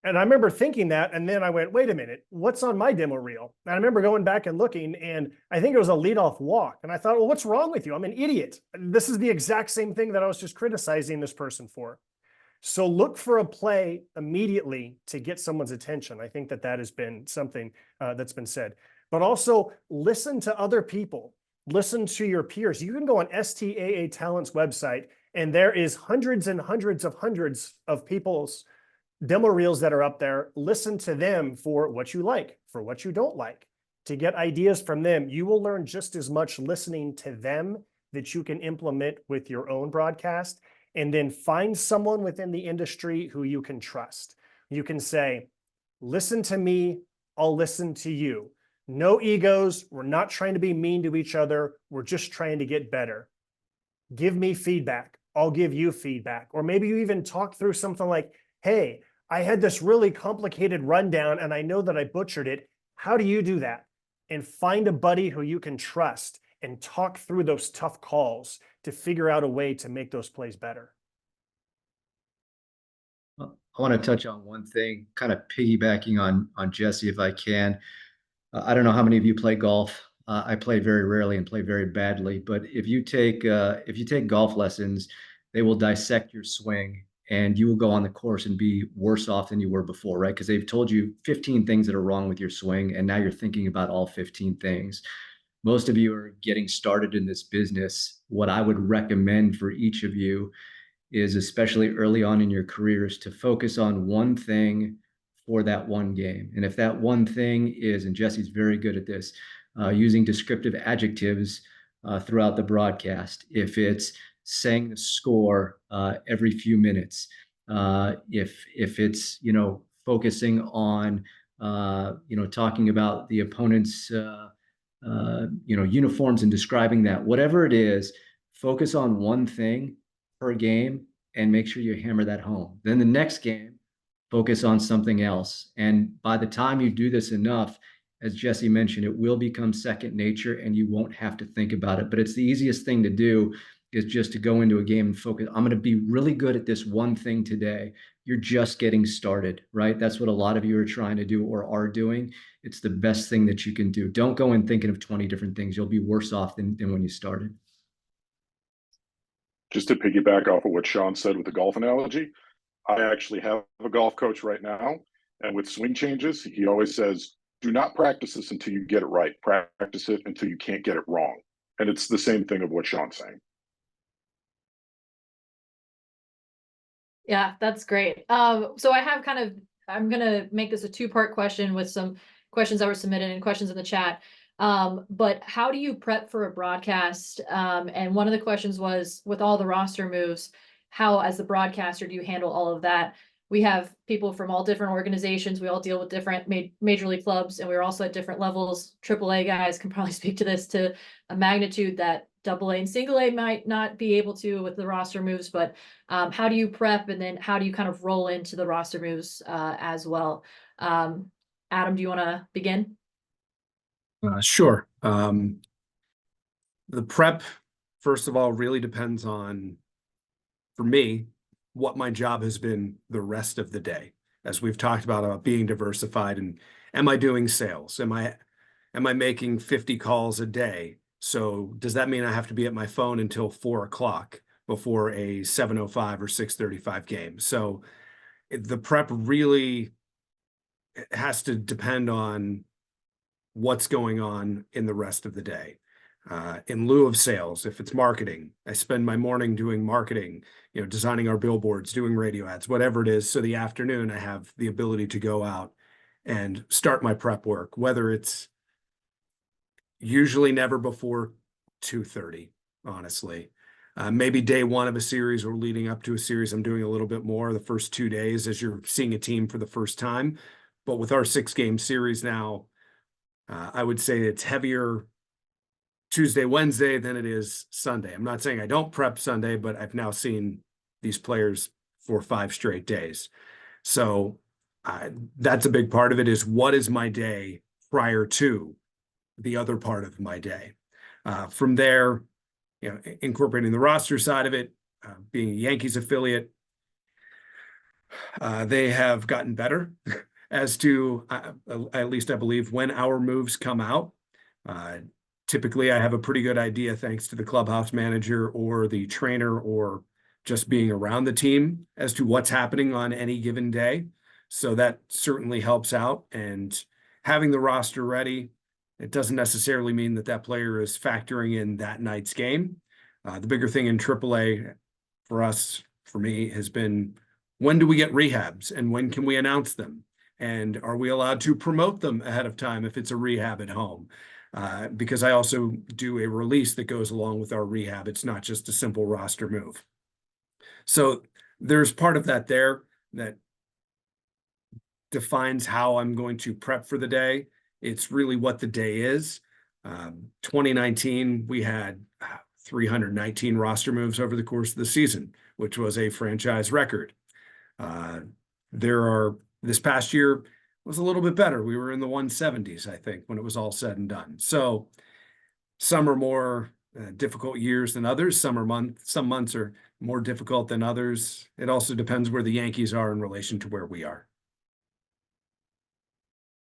And I remember thinking that, and then I went, wait a minute, what's on my demo reel? And I remember going back and looking, and I think it was a leadoff walk. And I thought, well, what's wrong with you? I'm an idiot. This is the exact same thing that I was just criticizing this person for. So look for a play immediately to get someone's attention. I think that has been something that's been said. But also listen to other people. Listen to your peers. You can go on STAA Talent's website, and there is hundreds and hundreds of people's demo reels that are up there. Listen to them for what you like, for what you don't like, to get ideas from them. You will learn just as much listening to them that you can implement with your own broadcast. And then find someone within the industry who you can trust. You can say, listen to me, I'll listen to you. No egos. We're not trying to be mean to each other. We're just trying to get better. Give me feedback. I'll give you feedback. Or maybe you even talk through something like, hey, I had this really complicated rundown and I know that I butchered it. How do you do that? And find a buddy who you can trust and talk through those tough calls to figure out a way to make those plays better. I want to touch on one thing, kind of piggybacking on Jesse, if I can. I don't know how many of you play golf. I play very rarely and play very badly, but if you take golf lessons, they will dissect your swing and you will go on the course and be worse off than you were before, right? Because they've told you 15 things that are wrong with your swing, and now you're thinking about all 15 things. Most of you are getting started in this business. What I would recommend for each of you is, especially early on in your careers, to focus on one thing for that one game. And if that one thing is, and Jesse's very good at this, using descriptive adjectives throughout the broadcast. If it's saying the score every few minutes, if it's, focusing on, talking about the opponent's, uniforms and describing that, whatever it is, focus on one thing per game and make sure you hammer that home. Then the next game, focus on something else. And by the time you do this enough, as Jesse mentioned, it will become second nature and you won't have to think about it. But it's the easiest thing to do is just to go into a game and focus. I'm going to be really good at this one thing today. You're just getting started, right? That's what a lot of you are trying to do or are doing. It's the best thing that you can do. Don't go in thinking of 20 different things. You'll be worse off than when you started. Just to piggyback off of what Shawn said with the golf analogy, I actually have a golf coach right now, and with swing changes, he always says, do not practice this until you get it right. Practice it until you can't get it wrong. And it's the same thing of what Shawn's saying. Yeah, that's great. So I'm going to make this a 2-part question with some questions that were submitted and questions in the chat. But how do you prep for a broadcast? And one of the questions was, with all the roster moves, how, as the broadcaster, do you handle all of that? We have people from all different organizations. We all deal with different major league clubs, and we're also at different levels. AAA guys can probably speak to this to a magnitude that AA and single A might not be able to with the roster moves. But how do you prep, and then how do you kind of roll into the roster moves as well? Adam, do you want to begin? Sure. The prep, first of all, really depends on, for me, what my job has been the rest of the day. As we've talked about being diversified, and am I doing sales? Am I making 50 calls a day? So does that mean I have to be at my phone until 4 o'clock before a 7:05 or 6:35 game? So the prep really has to depend on what's going on in the rest of the day. In lieu of sales, if it's marketing, I spend my morning doing marketing, designing our billboards, doing radio ads, whatever it is. So the afternoon, I have the ability to go out and start my prep work, whether it's usually never before 2:30, honestly. Maybe day one of a series or leading up to a series, I'm doing a little bit more the first 2 days as you're seeing a team for the first time. But with our 6-game series now, I would say it's heavier Tuesday, Wednesday than it is Sunday. I'm not saying I don't prep Sunday, but I've now seen these players for 5 straight days. So that's a big part of it, is what is my day prior to the other part of my day. From there, incorporating the roster side of it, being a Yankees affiliate, they have gotten better as to, at least I believe, when our moves come out. Typically, I have a pretty good idea, thanks to the clubhouse manager or the trainer, or just being around the team, as to what's happening on any given day. So that certainly helps out. And having the roster ready, it doesn't necessarily mean that that player is factoring in that night's game. The bigger thing in AAA for us, for me, has been, when do we get rehabs and when can we announce them? And are we allowed to promote them ahead of time if it's a rehab at home? Because I also do a release that goes along with our rehab. It's not just a simple roster move. So there's part of that there that defines how I'm going to prep for the day. It's really what the day is. 2019, we had 319 roster moves over the course of the season, which was a franchise record. This past year was a little bit better. We were in the 170s, I think, when it was all said and done. So some are more difficult years than others. Some months are more difficult than others. It also depends where the Yankees are in relation to where we are.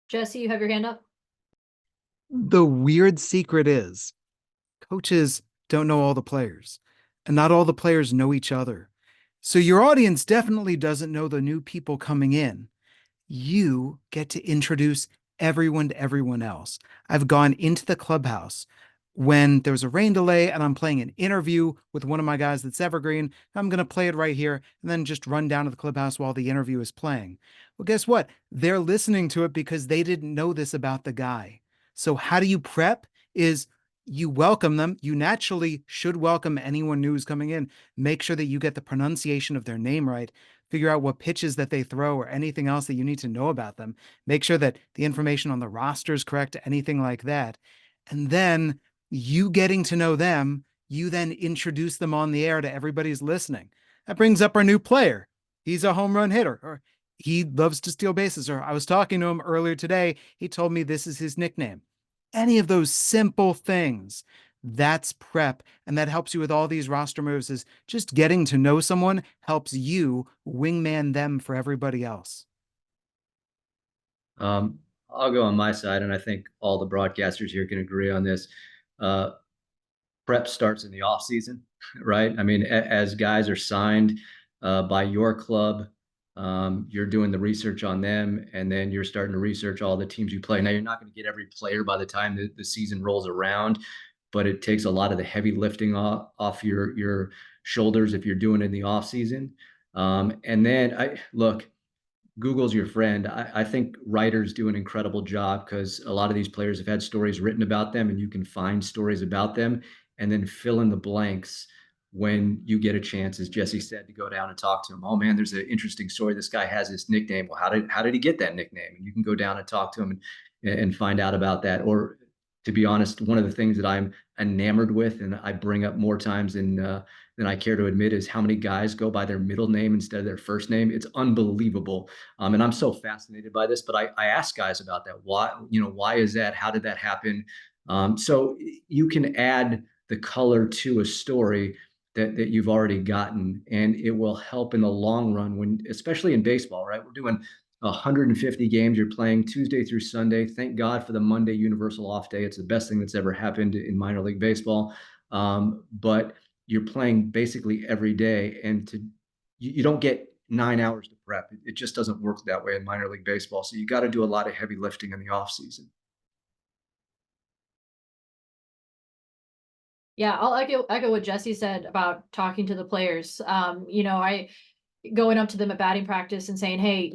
Jesse, you have your hand up. The weird secret is coaches don't know all the players, and not all the players know each other. So your audience definitely doesn't know the new people coming in. You get to introduce everyone to everyone else. I've gone into the clubhouse when there's a rain delay and I'm playing an interview with one of my guys that's evergreen. I'm going to play it right here and then just run down to the clubhouse while the interview is playing. Well, guess what? They're listening to it because they didn't know this about the guy. So how do you prep? Is you welcome them. You naturally should welcome anyone new who's coming in. Make sure that you get the pronunciation of their name right. Figure out what pitches that they throw or anything else that you need to know about them. Make sure that the information on the roster is correct, anything like that. And then you getting to know them, you then introduce them on the air to everybody who's listening. That brings up our new player. He's a home run hitter, or he loves to steal bases, or I was talking to him earlier today. He told me this is his nickname. Any of those simple things, that's prep. And that helps you with all these roster moves. Is just getting to know someone helps you wingman them for everybody else. I'll go on my side, and I think all the broadcasters here can agree on this. Prep starts in the off season, right? I mean, as guys are signed by your club, you're doing the research on them, and then you're starting to research all the teams you play. Now, you're not going to get every player by the time the season rolls around, but it takes a lot of the heavy lifting off your shoulders if you're doing it in the off season. And then look, Google's your friend. I think writers do an incredible job, because a lot of these players have had stories written about them, and you can find stories about them and then fill in the blanks when you get a chance, as Jesse said, to go down and talk to him. Oh man, there's an interesting story. This guy has this nickname. Well, how did he get that nickname? And you can go down and talk to him and find out about that. Or, to be honest, one of the things that I'm enamored with, and I bring up more times than I care to admit, is how many guys go by their middle name instead of their first name. It's unbelievable. And I'm so fascinated by this, but I ask guys about that. Why is that? How did that happen? So you can add the color to a story that you've already gotten, and it will help in the long run, especially in baseball, right? We're doing 150 games. You're playing Tuesday through Sunday. Thank God for the Monday universal off day. It's the best thing that's ever happened in minor league baseball. But you're playing basically every day, and you don't get 9 hours to prep. It just doesn't work that way in minor league baseball. So you got to do a lot of heavy lifting in the off season. Yeah, I'll echo what Jesse said about talking to the players. I going up to them at batting practice and saying, hey,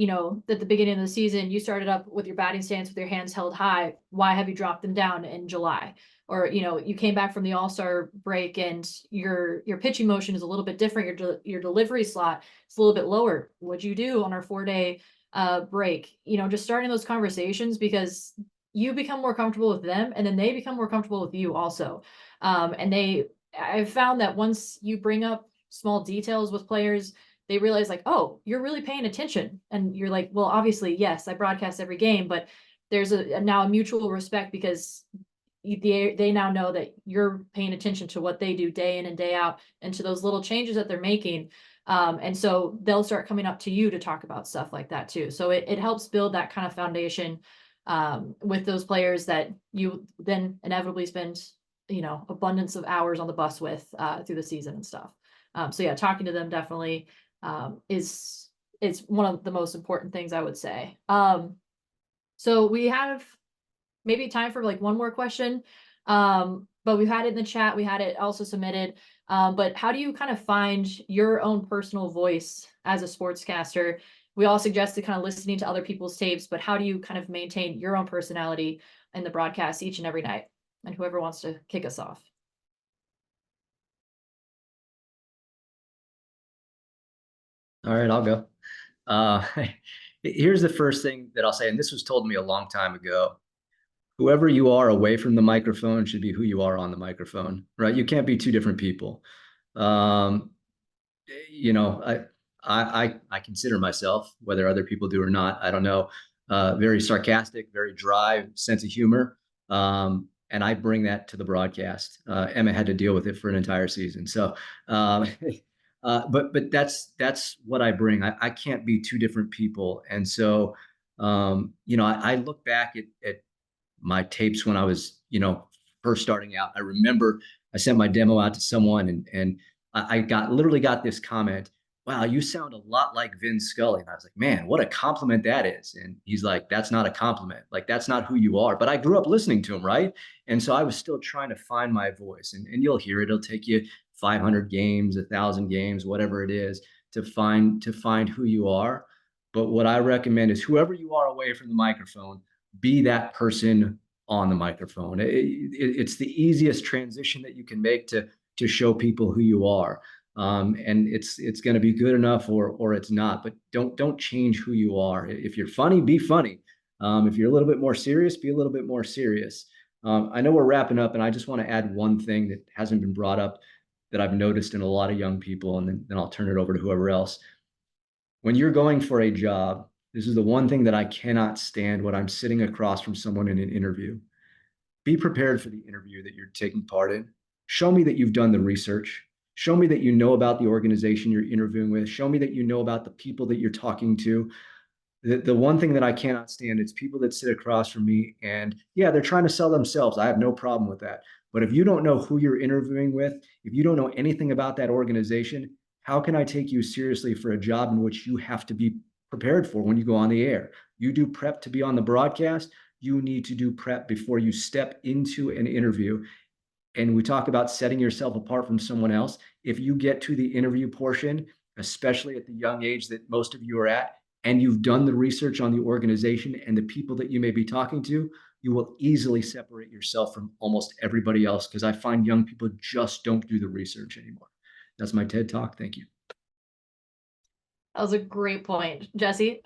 at the beginning of the season, you started up with your batting stance with your hands held high. Why have you dropped them down in July? Or, you came back from the All-Star break and your pitching motion is a little bit different. Your delivery slot is a little bit lower. What'd you do on our 4-day break? Just starting those conversations, because you become more comfortable with them, and then they become more comfortable with you also. I've found that once you bring up small details with players, they realize like, oh, you're really paying attention. And you're like, well, obviously, yes, I broadcast every game, but there's now a mutual respect because they now know that you're paying attention to what they do day in and day out and to those little changes that they're making. And so they'll start coming up to you to talk about stuff like that too. So it helps build that kind of foundation with those players that you then inevitably spend, abundance of hours on the bus with through the season and stuff. So yeah, talking to them definitely is one of the most important things I would say. So we have maybe time for like one more question. But we've had it in the chat, we had it also submitted. But how do you kind of find your own personal voice as a sportscaster? We all suggested kind of listening to other people's tapes, but how do you kind of maintain your own personality in the broadcast each and every night? And whoever wants to kick us off. All right, I'll go. Here's the first thing that I'll say, and this was told me a long time ago. Whoever you are away from the microphone should be who you are on the microphone, right? You can't be two different people. I consider myself, whether other people do or not, I don't know, very sarcastic, very dry sense of humor. And I bring that to the broadcast. Emma had to deal with it for an entire season. So, but that's what I bring. I can't be two different people. And so, I look back at my tapes when I was, first starting out. I remember I sent my demo out to someone and I literally got this comment, wow, you sound a lot like Vin Scully. And I was like, man, what a compliment that is. And he's like, that's not a compliment. Like, that's not who you are. But I grew up listening to him, right? And so I was still trying to find my voice. And you'll hear it. It'll take you 500 games, 1,000 games, whatever it is, to find who you are. But what I recommend is whoever you are away from the microphone, be that person on the microphone. It's the easiest transition that you can make to show people who you are. And it's going to be good enough or it's not, but don't change who you are. If you're funny, be funny. If you're a little bit more serious, be a little bit more serious. I know we're wrapping up, and I just want to add one thing that hasn't been brought up that I've noticed in a lot of young people, and then I'll turn it over to whoever else. When you're going for a job, this is the one thing that I cannot stand when I'm sitting across from someone in an interview. Be prepared for the interview that you're taking part in. Show me that you've done the research. Show me that you know about the organization you're interviewing with. Show me that you know about the people that you're talking to. The one thing that I cannot stand is people that sit across from me and, yeah, they're trying to sell themselves. I have no problem with that. But if you don't know who you're interviewing with, if you don't know anything about that organization, how can I take you seriously for a job in which you have to be prepared for when you go on the air? You do prep to be on the broadcast. You need to do prep before you step into an interview. And we talk about setting yourself apart from someone else. If you get to the interview portion, especially at the young age that most of you are at, and you've done the research on the organization and the people that you may be talking to, you will easily separate yourself from almost everybody else, because I find young people just don't do the research anymore. That's my TED Talk. Thank you. That was a great point. Jesse?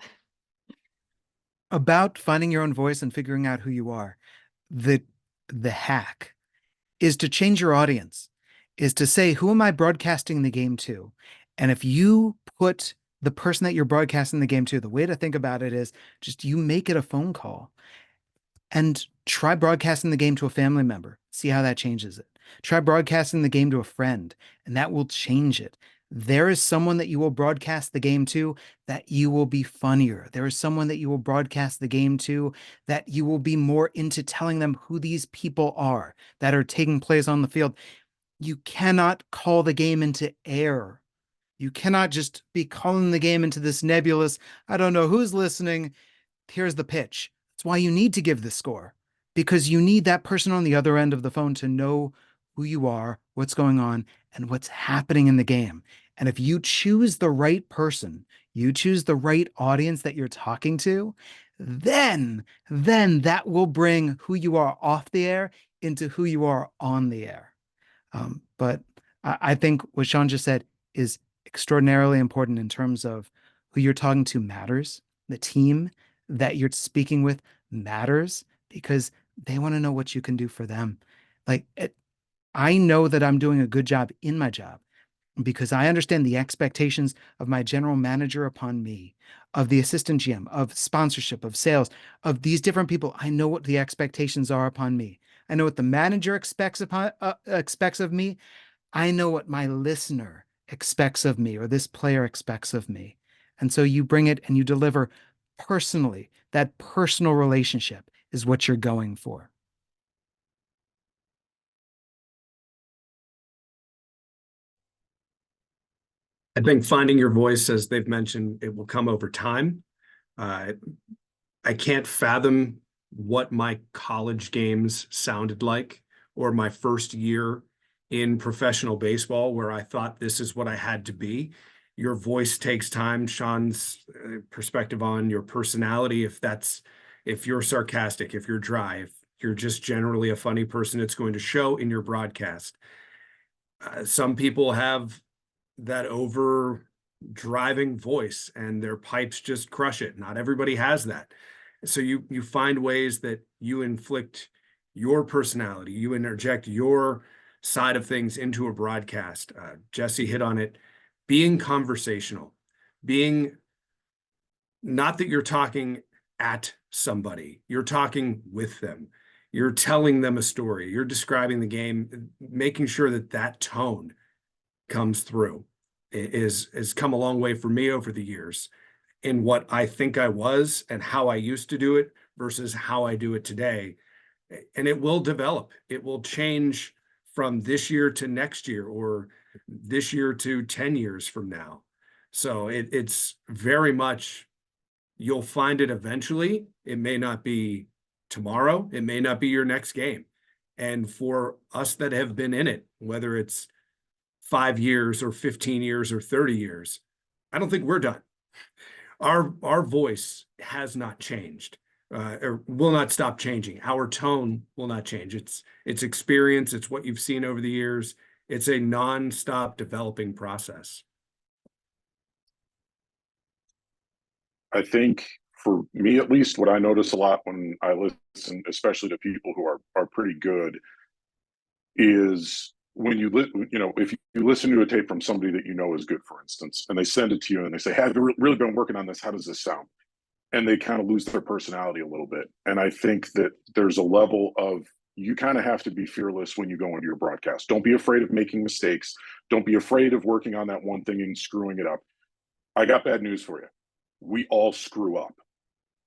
About finding your own voice and figuring out who you are, the hack is to change your audience, is to say, who am I broadcasting the game to? And if you put the person that you're broadcasting the game to, the way to think about it is just you make it a phone call and try broadcasting the game to a family member. See how that changes it. Try broadcasting the game to a friend, and that will change it. There is someone that you will broadcast the game to that you will be funnier. There is someone that you will broadcast the game to that you will be more into telling them who these people are that are taking place on the field. You cannot call the game into air. You cannot just be calling the game into this nebulous, I don't know who's listening, here's the pitch. That's why you need to give the score, because you need that person on the other end of the phone to know who you are, what's going on, and what's happening in the game. And if you choose the right person, you choose the right audience that you're talking to, then that will bring who you are off the air into who you are on the air. But I think what Shawn just said is extraordinarily important in terms of who you're talking to matters. The team that you're speaking with matters. because they want to know what you can do for them. Like, I know that I'm doing a good job in my job because I understand the expectations of my general manager upon me, of the assistant GM, of sponsorship, of sales, of these different people. I know what the expectations are upon me. I know what the manager expects of me. I know what my listener expects of me, or this player expects of me. And so you bring it and you deliver personally. That personal relationship is what you're going for. I think finding your voice, as they've mentioned, it will come over time. I can't fathom what my college games sounded like, or my first year in professional baseball, where I thought this is what I had to be. Your voice takes time. Shawn's perspective on your personality, if you're sarcastic, if you're dry, if you're just generally a funny person, it's going to show in your broadcast. Some people have that over driving voice and their pipes just crush it. Not everybody has that. So you find ways that you inflict your personality, you interject your side of things into a broadcast. Jesse hit on it, being conversational, being not that you're talking at somebody, you're talking with them. You're telling them a story, you're describing the game, making sure that that tone comes through has come a long way for me over the years in what I think I was and how I used to do it versus how I do it today. And it will develop. It will change from this year to next year, or this year to 10 years from now. So it's very much, you'll find it eventually. It may not be tomorrow. It may not be your next game. And for us that have been in it, whether it's 5 years or 15 years or 30 years, I don't think we're done. Our voice has not changed, or will not stop changing. Our tone will not change. It's experience. It's what you've seen over the years. It's a non-stop developing process. I think for me, at least, what I notice a lot when I listen, especially to people who are pretty good, is when if you listen to a tape from somebody that you know is good, for instance, and they send it to you and they say, "Hey, I've really been working on this. How does this sound?" And they kind of lose their personality a little bit. And I think that there's a level of, you kind of have to be fearless when you go into your broadcast. Don't be afraid of making mistakes. Don't be afraid of working on that one thing and screwing it up. I got bad news for you. We all screw up.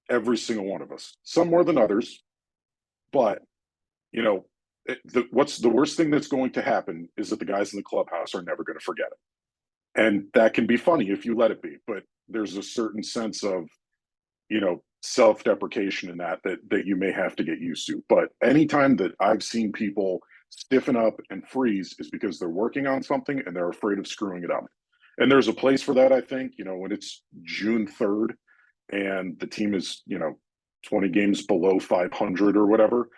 Every single one of us. Some more than others. But, what's the worst thing that's going to happen is that the guys in the clubhouse are never going to forget it. And that can be funny if you let it be. But there's a certain sense of, self-deprecation in that you may have to get used to. But anytime that I've seen people stiffen up and freeze is because they're working on something and they're afraid of screwing it up. And there's a place for that, I think, when it's June 3rd and the team is, 20 games below 500 or whatever,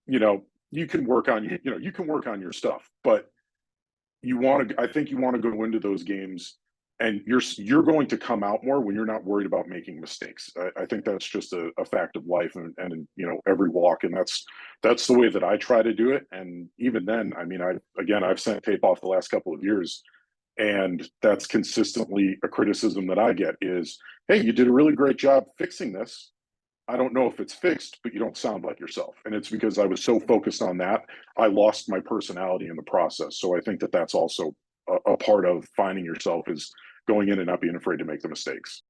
you can work on, you can work on your stuff, but I think you want to go into those games and you're going to come out more when you're not worried about making mistakes. I think that's just a fact of life and every walk. And that's the way that I try to do it. And even then, I mean, I've sent tape off the last couple of years, and that's consistently a criticism that I get is, "Hey, you did a really great job fixing this. I don't know if it's fixed, but you don't sound like yourself." And it's because I was so focused on that, I lost my personality in the process. So I think that that's also a part of finding yourself, is going in and not being afraid to make the mistakes.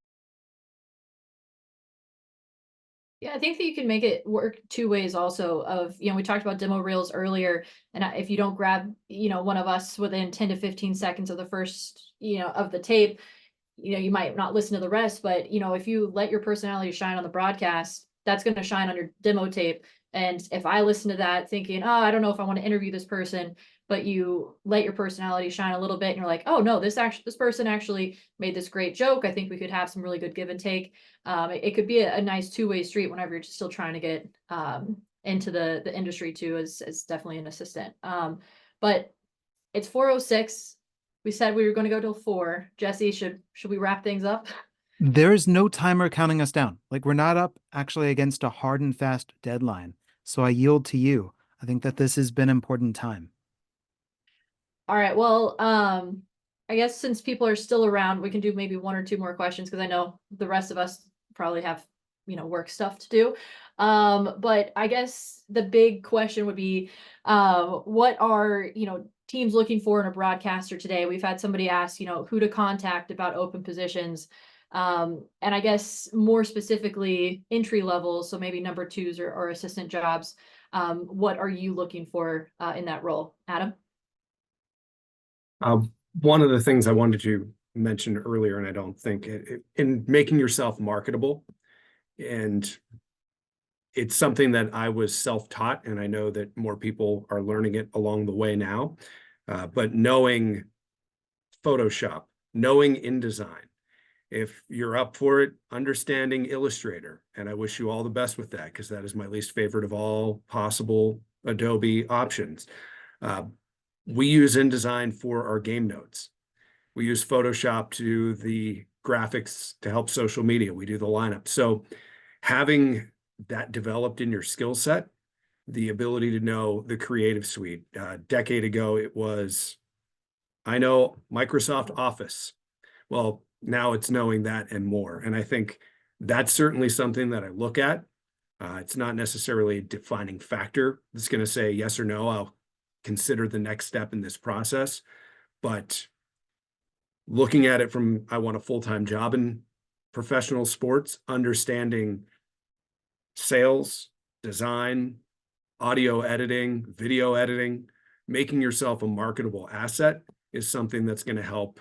Yeah, I think that you can make it work two ways also of, we talked about demo reels earlier, and if you don't grab, one of us within 10 to 15 seconds of the first, of the tape, you might not listen to the rest, but if you let your personality shine on the broadcast, that's going to shine on your demo tape. And if I listen to that thinking, "Oh, I don't know if I want to interview this person," but you let your personality shine a little bit and you're like, "Oh no, this person actually made this great joke. I think we could have some really good give and take." It could be a nice two-way street whenever you're still trying to get into the industry too, as definitely an assistant. But it's 4:06. We said we were going to go till 4. Jesse, should we wrap things up? There is no timer counting us down. Like we're not up actually against a hard and fast deadline. So I yield to you. I think that this has been important time. All right. Well, I guess since people are still around, we can do maybe one or two more questions because I know the rest of us probably have, work stuff to do. But I guess the big question would be, what are, teams looking for in a broadcaster today? We've had somebody ask, who to contact about open positions. And I guess more specifically, entry level, so maybe number twos or assistant jobs. What are you looking for in that role, Adam? One of the things I wanted to mention earlier, and I don't think in making yourself marketable, and it's something that I was self-taught, and I know that more people are learning it along the way now. But knowing Photoshop, knowing InDesign, if you're up for it, understanding Illustrator, and I wish you all the best with that because that is my least favorite of all possible Adobe options. We use InDesign for our game notes. We use Photoshop to do the graphics to help social media. We do the lineup. So having that developed in your skill set, the ability to know the creative suite. A decade ago, it was, I know Microsoft Office. Well, now it's knowing that and more. And I think that's certainly something that I look at. It's not necessarily a defining factor that's going to say yes or no. I'll consider the next step in this process. But looking at it from, I want a full-time job in professional sports, understanding sales, design, audio editing, video editing, making yourself a marketable asset is something that's going to help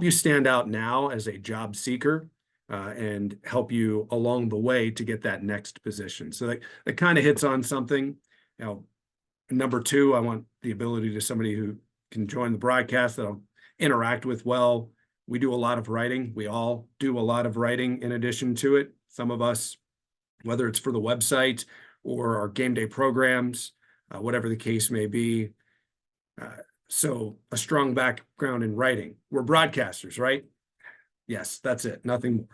you stand out now as a job seeker and help you along the way to get that next position. So that kind of hits on something. Number two, I want the ability to somebody who can join the broadcast that I'll interact with well. We do a lot of writing. We all do a lot of writing in addition to it. Some of us, whether it's for the website or our game day programs, whatever the case may be. So a strong background in writing. We're broadcasters, right? Yes, that's it. Nothing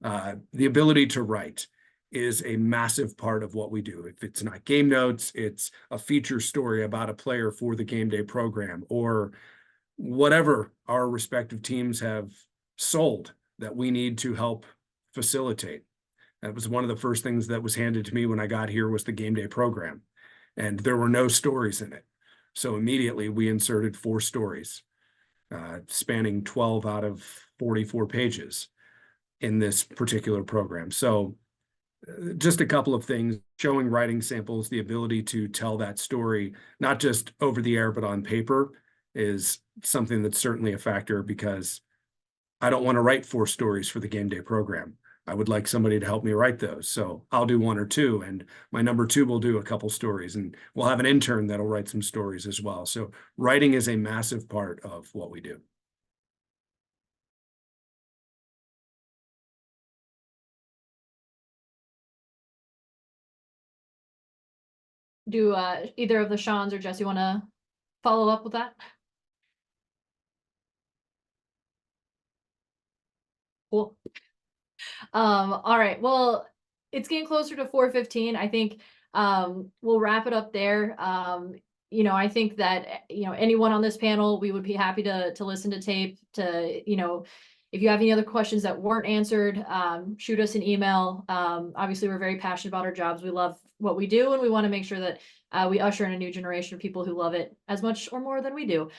more. The ability to write is a massive part of what we do. If it's not game notes, it's a feature story about a player for the game day program or whatever our respective teams have sold that we need to help facilitate. That was one of the first things that was handed to me when I got here was the game day program. And there were no stories in it. So immediately we inserted 4 stories, spanning 12 out of 44 pages in this particular program. So just a couple of things, showing writing samples, the ability to tell that story, not just over the air, but on paper is something that's certainly a factor because I don't want to write 4 stories for the game day program. I would like somebody to help me write those. So I'll do 1 or 2 and my number 2 will do a couple stories and we'll have an intern that'll write some stories as well. So writing is a massive part of what we do. Do either of the Shawns or Jesse want to follow up with that? Cool. All right. Well, it's getting closer to 4:15. I think we'll wrap it up there. I think that anyone on this panel, we would be happy to listen to tape. If you have any other questions that weren't answered, shoot us an email. Obviously, we're very passionate about our jobs. We love what we do, and we want to make sure that we usher in a new generation of people who love it as much or more than we do.